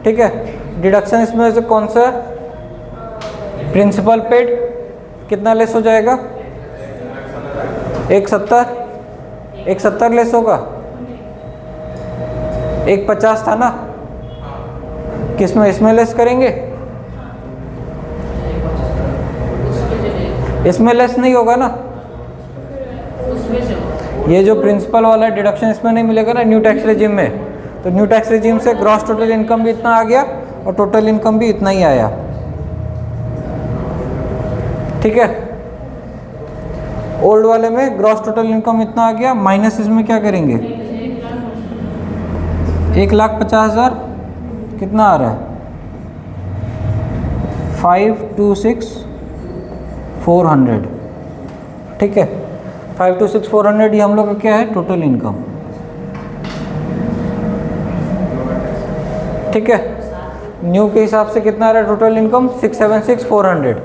ठीक है, डिडक्शन इसमें से कौन सा है प्रिंसिपल पेड, कितना लेस हो जाएगा 170 लेस होगा, 150 था ना, किसमें इसमें लेस करेंगे, इसमें लेस नहीं होगा ना, ये जो प्रिंसिपल वाला डिडक्शन इसमें नहीं मिलेगा ना न्यू टैक्स रेजिम में, तो न्यू टैक्स रेजिम से ग्रॉस टोटल इनकम भी इतना आ गया और टोटल इनकम भी इतना ही आया। ठीक है, ओल्ड वाले में ग्रॉस टोटल इनकम इतना आ गया, माइनस इसमें क्या करेंगे 1,50,000, कितना आ रहा है 526,400। ठीक है, 526,400 ये हम लोग का क्या है टोटल इनकम। ठीक है, न्यू के हिसाब से कितना आ रहा है टोटल इनकम 676,400,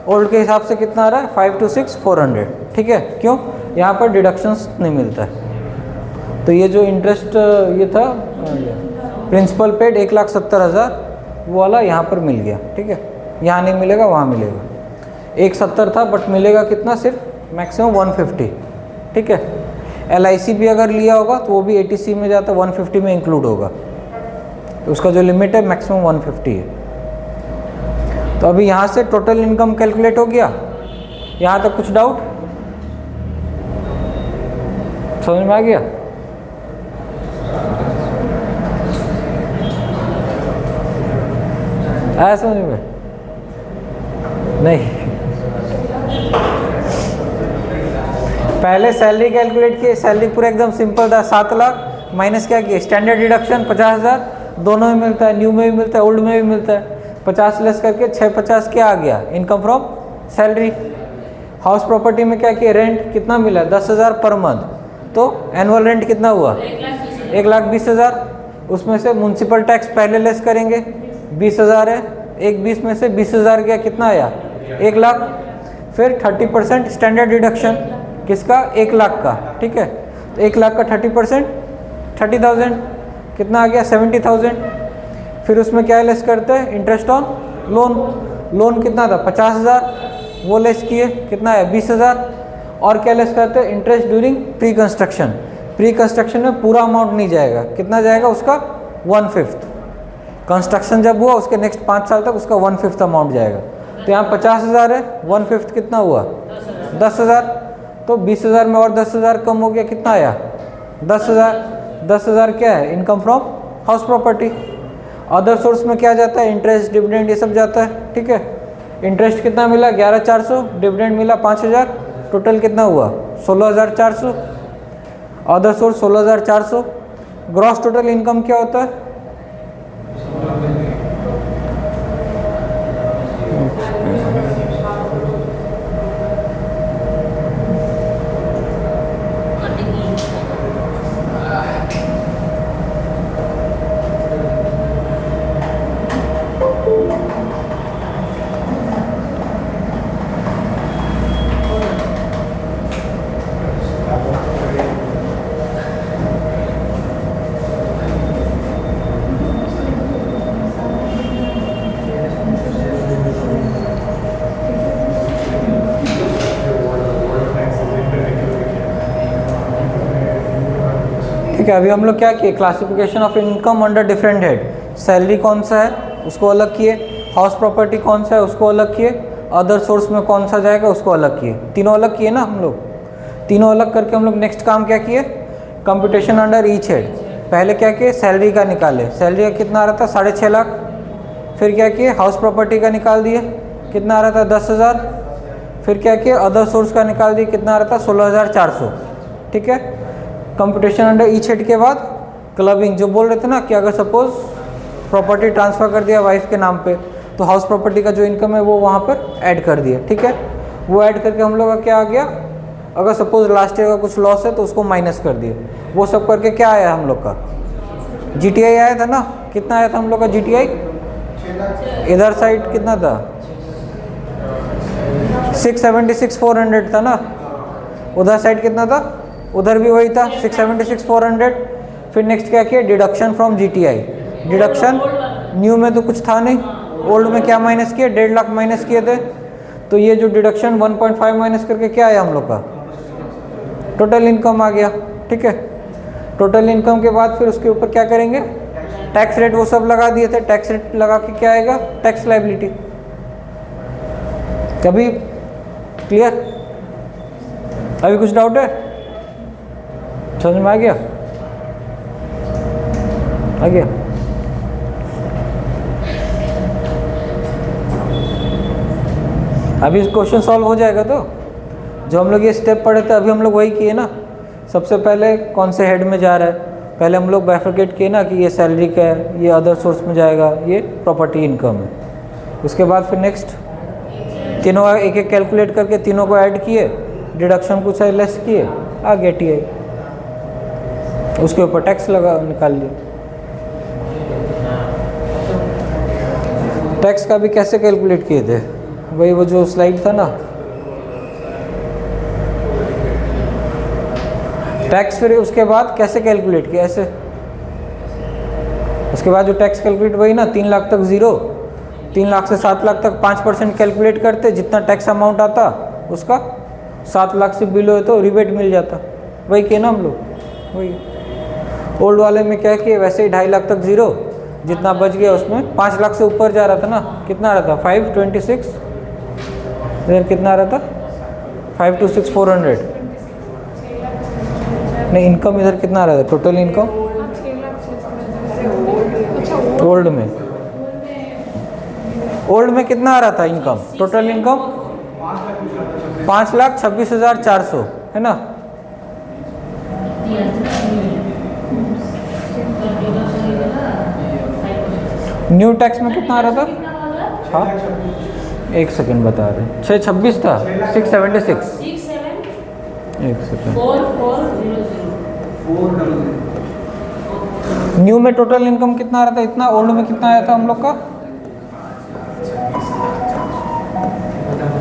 ओल्ड के हिसाब से कितना आ रहा है 526,400। ठीक है, क्यों यहाँ पर डिडक्शंस नहीं मिलता है, तो ये जो इंटरेस्ट ये था प्रिंसिपल पेड 1,70,000 वो वाला यहाँ पर मिल गया। ठीक है, यहाँ नहीं मिलेगा वहाँ मिलेगा, 170 था बट मिलेगा कितना सिर्फ मैक्सिमम 150। ठीक है, LIC भी अगर लिया होगा तो वो भी ATC में जाता 150 में इंक्लूड होगा, तो उसका जो लिमिट है मैक्सिमम 150 है। तो अभी यहाँ से टोटल इनकम कैलकुलेट हो गया, यहाँ तक कुछ डाउट समझ में आ गया। आया समझ में नहीं, पहले सैलरी कैलकुलेट किए, सैलरी पूरा एकदम सिंपल था 7 लाख माइनस क्या किए स्टैंडर्ड डिडक्शन 50,000, दोनों में मिलता है, न्यू में भी मिलता है ओल्ड में भी मिलता है, 50 लेस करके 650 क्या आ गया income from salary. House property में क्या किया रेंट कितना मिला 10,000 पर मंथ, तो एनुअल रेंट कितना हुआ 1,20,000, उसमें से म्यूनसिपल टैक्स पहले लेस करेंगे 20,000 है, 1,20 में से 20,000 गया कितना आया 1 लाख, फिर 30% स्टैंडर्ड डिडक्शन किसका 1 लाख का। ठीक है, तो 1 लाख का 30% 30,000 कितना आ गया 70,000, फिर उसमें क्या लेस करते हैं इंटरेस्ट ऑन लोन, लोन कितना था 50,000 वो लेस किए कितना है 20,000, और क्या लेस करते हैं, interest during pre construction. Pre construction में पूरा अमाउंट नहीं जाएगा, कितना जाएगा उसका 1/5। कंस्ट्रक्शन जब हुआ उसके नेक्स्ट 5 साल तक उसका 1/5 अमाउंट जाएगा। तो यहाँ 50,000 है, 1/5 कितना हुआ 10,000। तो 20,000 में और 10,000 कम हो गया, कितना आया 10,000। 10,000 क्या है, income from house property. Other source में क्या जाता है, इंटरेस्ट डिविडेंड ये सब जाता है, ठीक है। इंटरेस्ट कितना मिला 11,400, डिविडेंड मिला 5,000, टोटल कितना हुआ 16,400। Other source 16,400। Gross total income क्या होता है, ठीक है। अभी हम लोग क्या किए, classification of income under different head. Salary कौन सा है उसको अलग किए, हाउस प्रॉपर्टी कौन सा है उसको अलग किए, अदर सोर्स में कौन सा जाएगा उसको अलग किए। तीनों अलग किए ना हम लोग। तीनों अलग करके हम लोग नेक्स्ट काम क्या किए, कंप्यूटेशन अंडर ईच हेड। पहले क्या किए, सैलरी का निकाले, सैलरी का कितना आ रहा था 6.5 लाख। फिर क्या किए, हाउस प्रॉपर्टी का निकाल दिए, कितना आ रहा था 10,000। फिर क्या किए, अदर सोर्स का निकाल दिए, कितना आ रहा था 16,400, ठीक है। कंप्यूटेशन अंडर ईच हेड के बाद क्लबिंग, जो बोल रहे थे ना कि अगर सपोज प्रॉपर्टी ट्रांसफ़र कर दिया वाइफ के नाम पे तो हाउस प्रॉपर्टी का जो इनकम है वो वहाँ पर ऐड कर दिया, ठीक है। वो ऐड करके हम लोग का क्या आ गया, अगर सपोज लास्ट ईयर का कुछ लॉस है तो उसको माइनस कर दिए। वो सब करके क्या आया हम लोग का GTI आया था ना, कितना आया था हम लोग का GTI। इधर साइड कितना था 676,400 था ना, उधर साइड कितना था, उधर भी वही था 676,400। फिर नेक्स्ट क्या किया, deduction from GTI। Deduction new में तो कुछ था नहीं, ओल्ड में क्या माइनस किया 1.5 लाख माइनस किए थे। तो ये जो डिडक्शन 1.5 माइनस करके क्या आया हम लोग का टोटल इनकम आ गया, ठीक है। टोटल इनकम के बाद फिर उसके ऊपर क्या करेंगे, टैक्स रेट वो सब लगा दिए थे, टैक्स रेट लगा के क्या आएगा, टैक्स लायबिलिटी। कभी क्लियर, अभी कुछ डाउट है, समझ में आ गया, आ गया। अभी क्वेश्चन सॉल्व हो जाएगा। तो जो हम लोग ये स्टेप पढ़े थे अभी हम लोग वही किए ना। सबसे पहले कौन से हेड में जा रहा है, पहले हम लोग बाइफरकेट किए ना कि ये सैलरी का है, ये अदर सोर्स में जाएगा, ये प्रॉपर्टी इनकम है। उसके बाद फिर नेक्स्ट तीनों एक एक कैलकुलेट करके तीनों को ऐड किए, डिडक्शन कुछ लेस किए, आ गया TI। उसके ऊपर टैक्स लगा निकाल लिया। टैक्स का भी कैसे कैलकुलेट किए थे, वही वो जो स्लाइड था ना, टैक्स। फिर उसके बाद कैसे कैलकुलेट किया, ऐसे। उसके बाद जो टैक्स कैलकुलेट वही ना 3 लाख तक 0, 3 लाख से 7 लाख तक 5% कैलकुलेट करते, जितना टैक्स अमाउंट आता उसका 7 लाख से बिलो है तो रिबेट मिल जाता। वही किए ना हम लोग, वही। ओल्ड वाले में क्या किए, वैसे ही 2.5 लाख तक 0, जितना बच गया उसमें 5 लाख से ऊपर जा रहा था ना, कितना आ रहा था 526, इधर कितना आ रहा था 526,400। नहीं, इनकम इधर कितना आ रहा था, टोटल इनकम ओल्ड में, ओल्ड में कितना आ रहा था इनकम, टोटल इनकम 5,26,400 है ना। न्यू टैक्स में कितना आ रहा था, हाँ एक सेकंड बता रहे, 626 था, 676, एक सेकंड। न्यू में टोटल इनकम कितना आ रहा था, इतना। ओल्ड में कितना आया था हम लोग का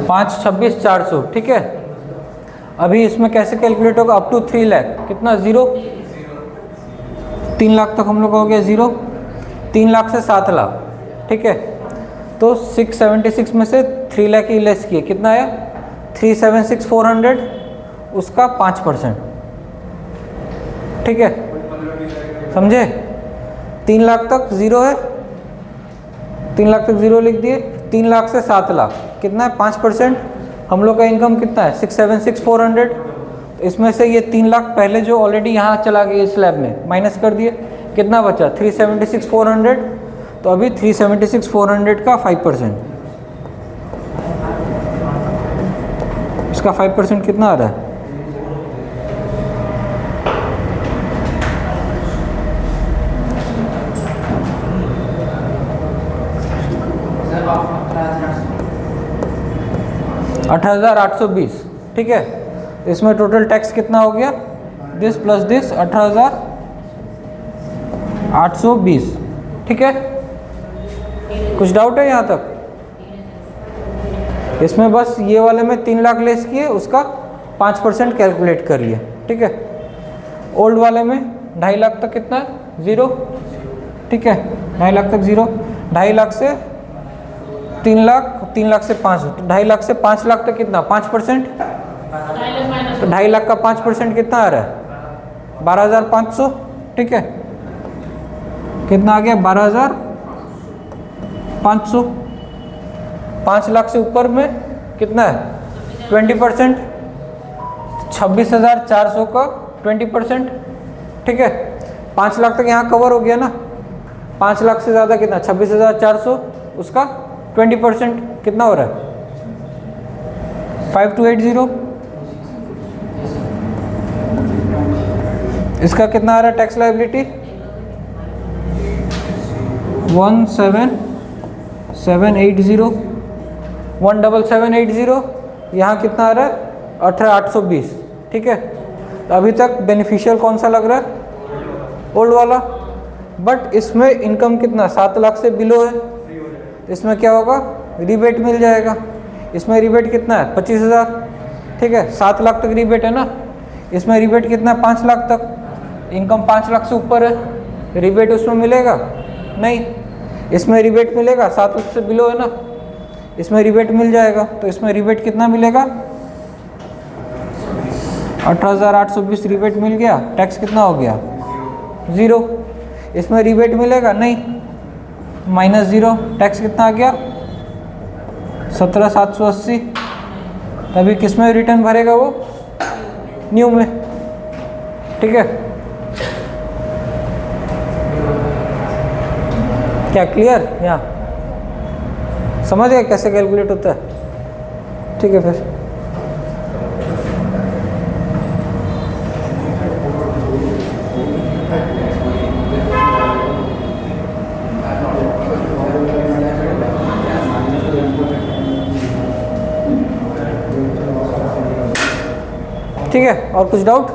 5,26,400, ठीक है। अभी इसमें कैसे कैलकुलेट होगा, अप टू 3 लाख कितना 0, 3 लाख तक हम लोग हो गया 0, 3 लाख से 7 लाख, ठीक है। तो 676 में से 3 लाख ही लेस किए, कितना आया 376,400। उसका 5%। ठीक है, समझे? 3 लाख तक ज़ीरो है, 3 लाख तक ज़ीरो लिख दिए। 3 लाख से 7 लाख कितना है? 5%। हम लोग का इनकम कितना है? 676,400। तो इसमें से ये 3 लाख पहले जो ऑलरेडी यहाँ चला गया इस स्लैब में माइनस कर दिए, कितना बचा? 376,400। तो अभी 376,400 का 5%, इसका 5% कितना आ रहा है? $18,820। ठीक है, इसमें टोटल टैक्स कितना हो गया? This plus this 18,820। ठीक है, कुछ डाउट है यहाँ तक? इसमें बस ये वाले में 3 लाख लेस किए, उसका 5% कैलकुलेट कर लिए। ठीक है, ओल्ड वाले में 2.5 लाख तक कितना है? ज़ीरो। ठीक है, 2.5 लाख तक ज़ीरो। 2.5 लाख से 3 लाख, 3 लाख से 5, तो 2.5 लाख से 5 लाख तक कितना? 5%। तो 2.5 लाख का 5% कितना आ रहा है? 12,500। ठीक है, कितना आ गया? 12,500। 5 लाख से ऊपर में कितना है? 20%। 26,400 का 20%। ठीक है, 5 लाख तक यहाँ कवर हो गया ना। 5 लाख से ज़्यादा कितना? 26,400, उसका 20% कितना हो रहा है? 5280। इसका कितना आ रहा है टैक्स लायबिलिटी? 17780। 17780। यहाँ कितना आ रहा है? 18,820। ठीक है, तो अभी तक बेनिफिशियल कौन सा लग रहा है? ओल्ड वाला। बट इसमें इनकम कितना? 7 लाख से बिलो है, तो इसमें क्या होगा? रिबेट मिल जाएगा। इसमें रिबेट कितना है? 25,000। ठीक है, 7 लाख तक रिबेट है ना। इसमें रिबेट कितना है? 5 लाख तक। इनकम 5 लाख से ऊपर है, रिबेट उसमें मिलेगा नहीं। इसमें रिबेट मिलेगा, 7 लाख से बिलो है ना, इसमें रिबेट मिल जाएगा। तो इसमें रिबेट कितना मिलेगा? 18,820 रिबेट मिल गया। टैक्स कितना हो गया? ज़ीरो। इसमें रिबेट मिलेगा नहीं, -0। टैक्स कितना आ गया? 17,780। तभी किस में रिटर्न भरेगा वो? न्यू में। ठीक है, क्या क्लियर? यहाँ समझ गए कैसे कैलकुलेट होता है? ठीक है, फिर ठीक है, और कुछ डाउट?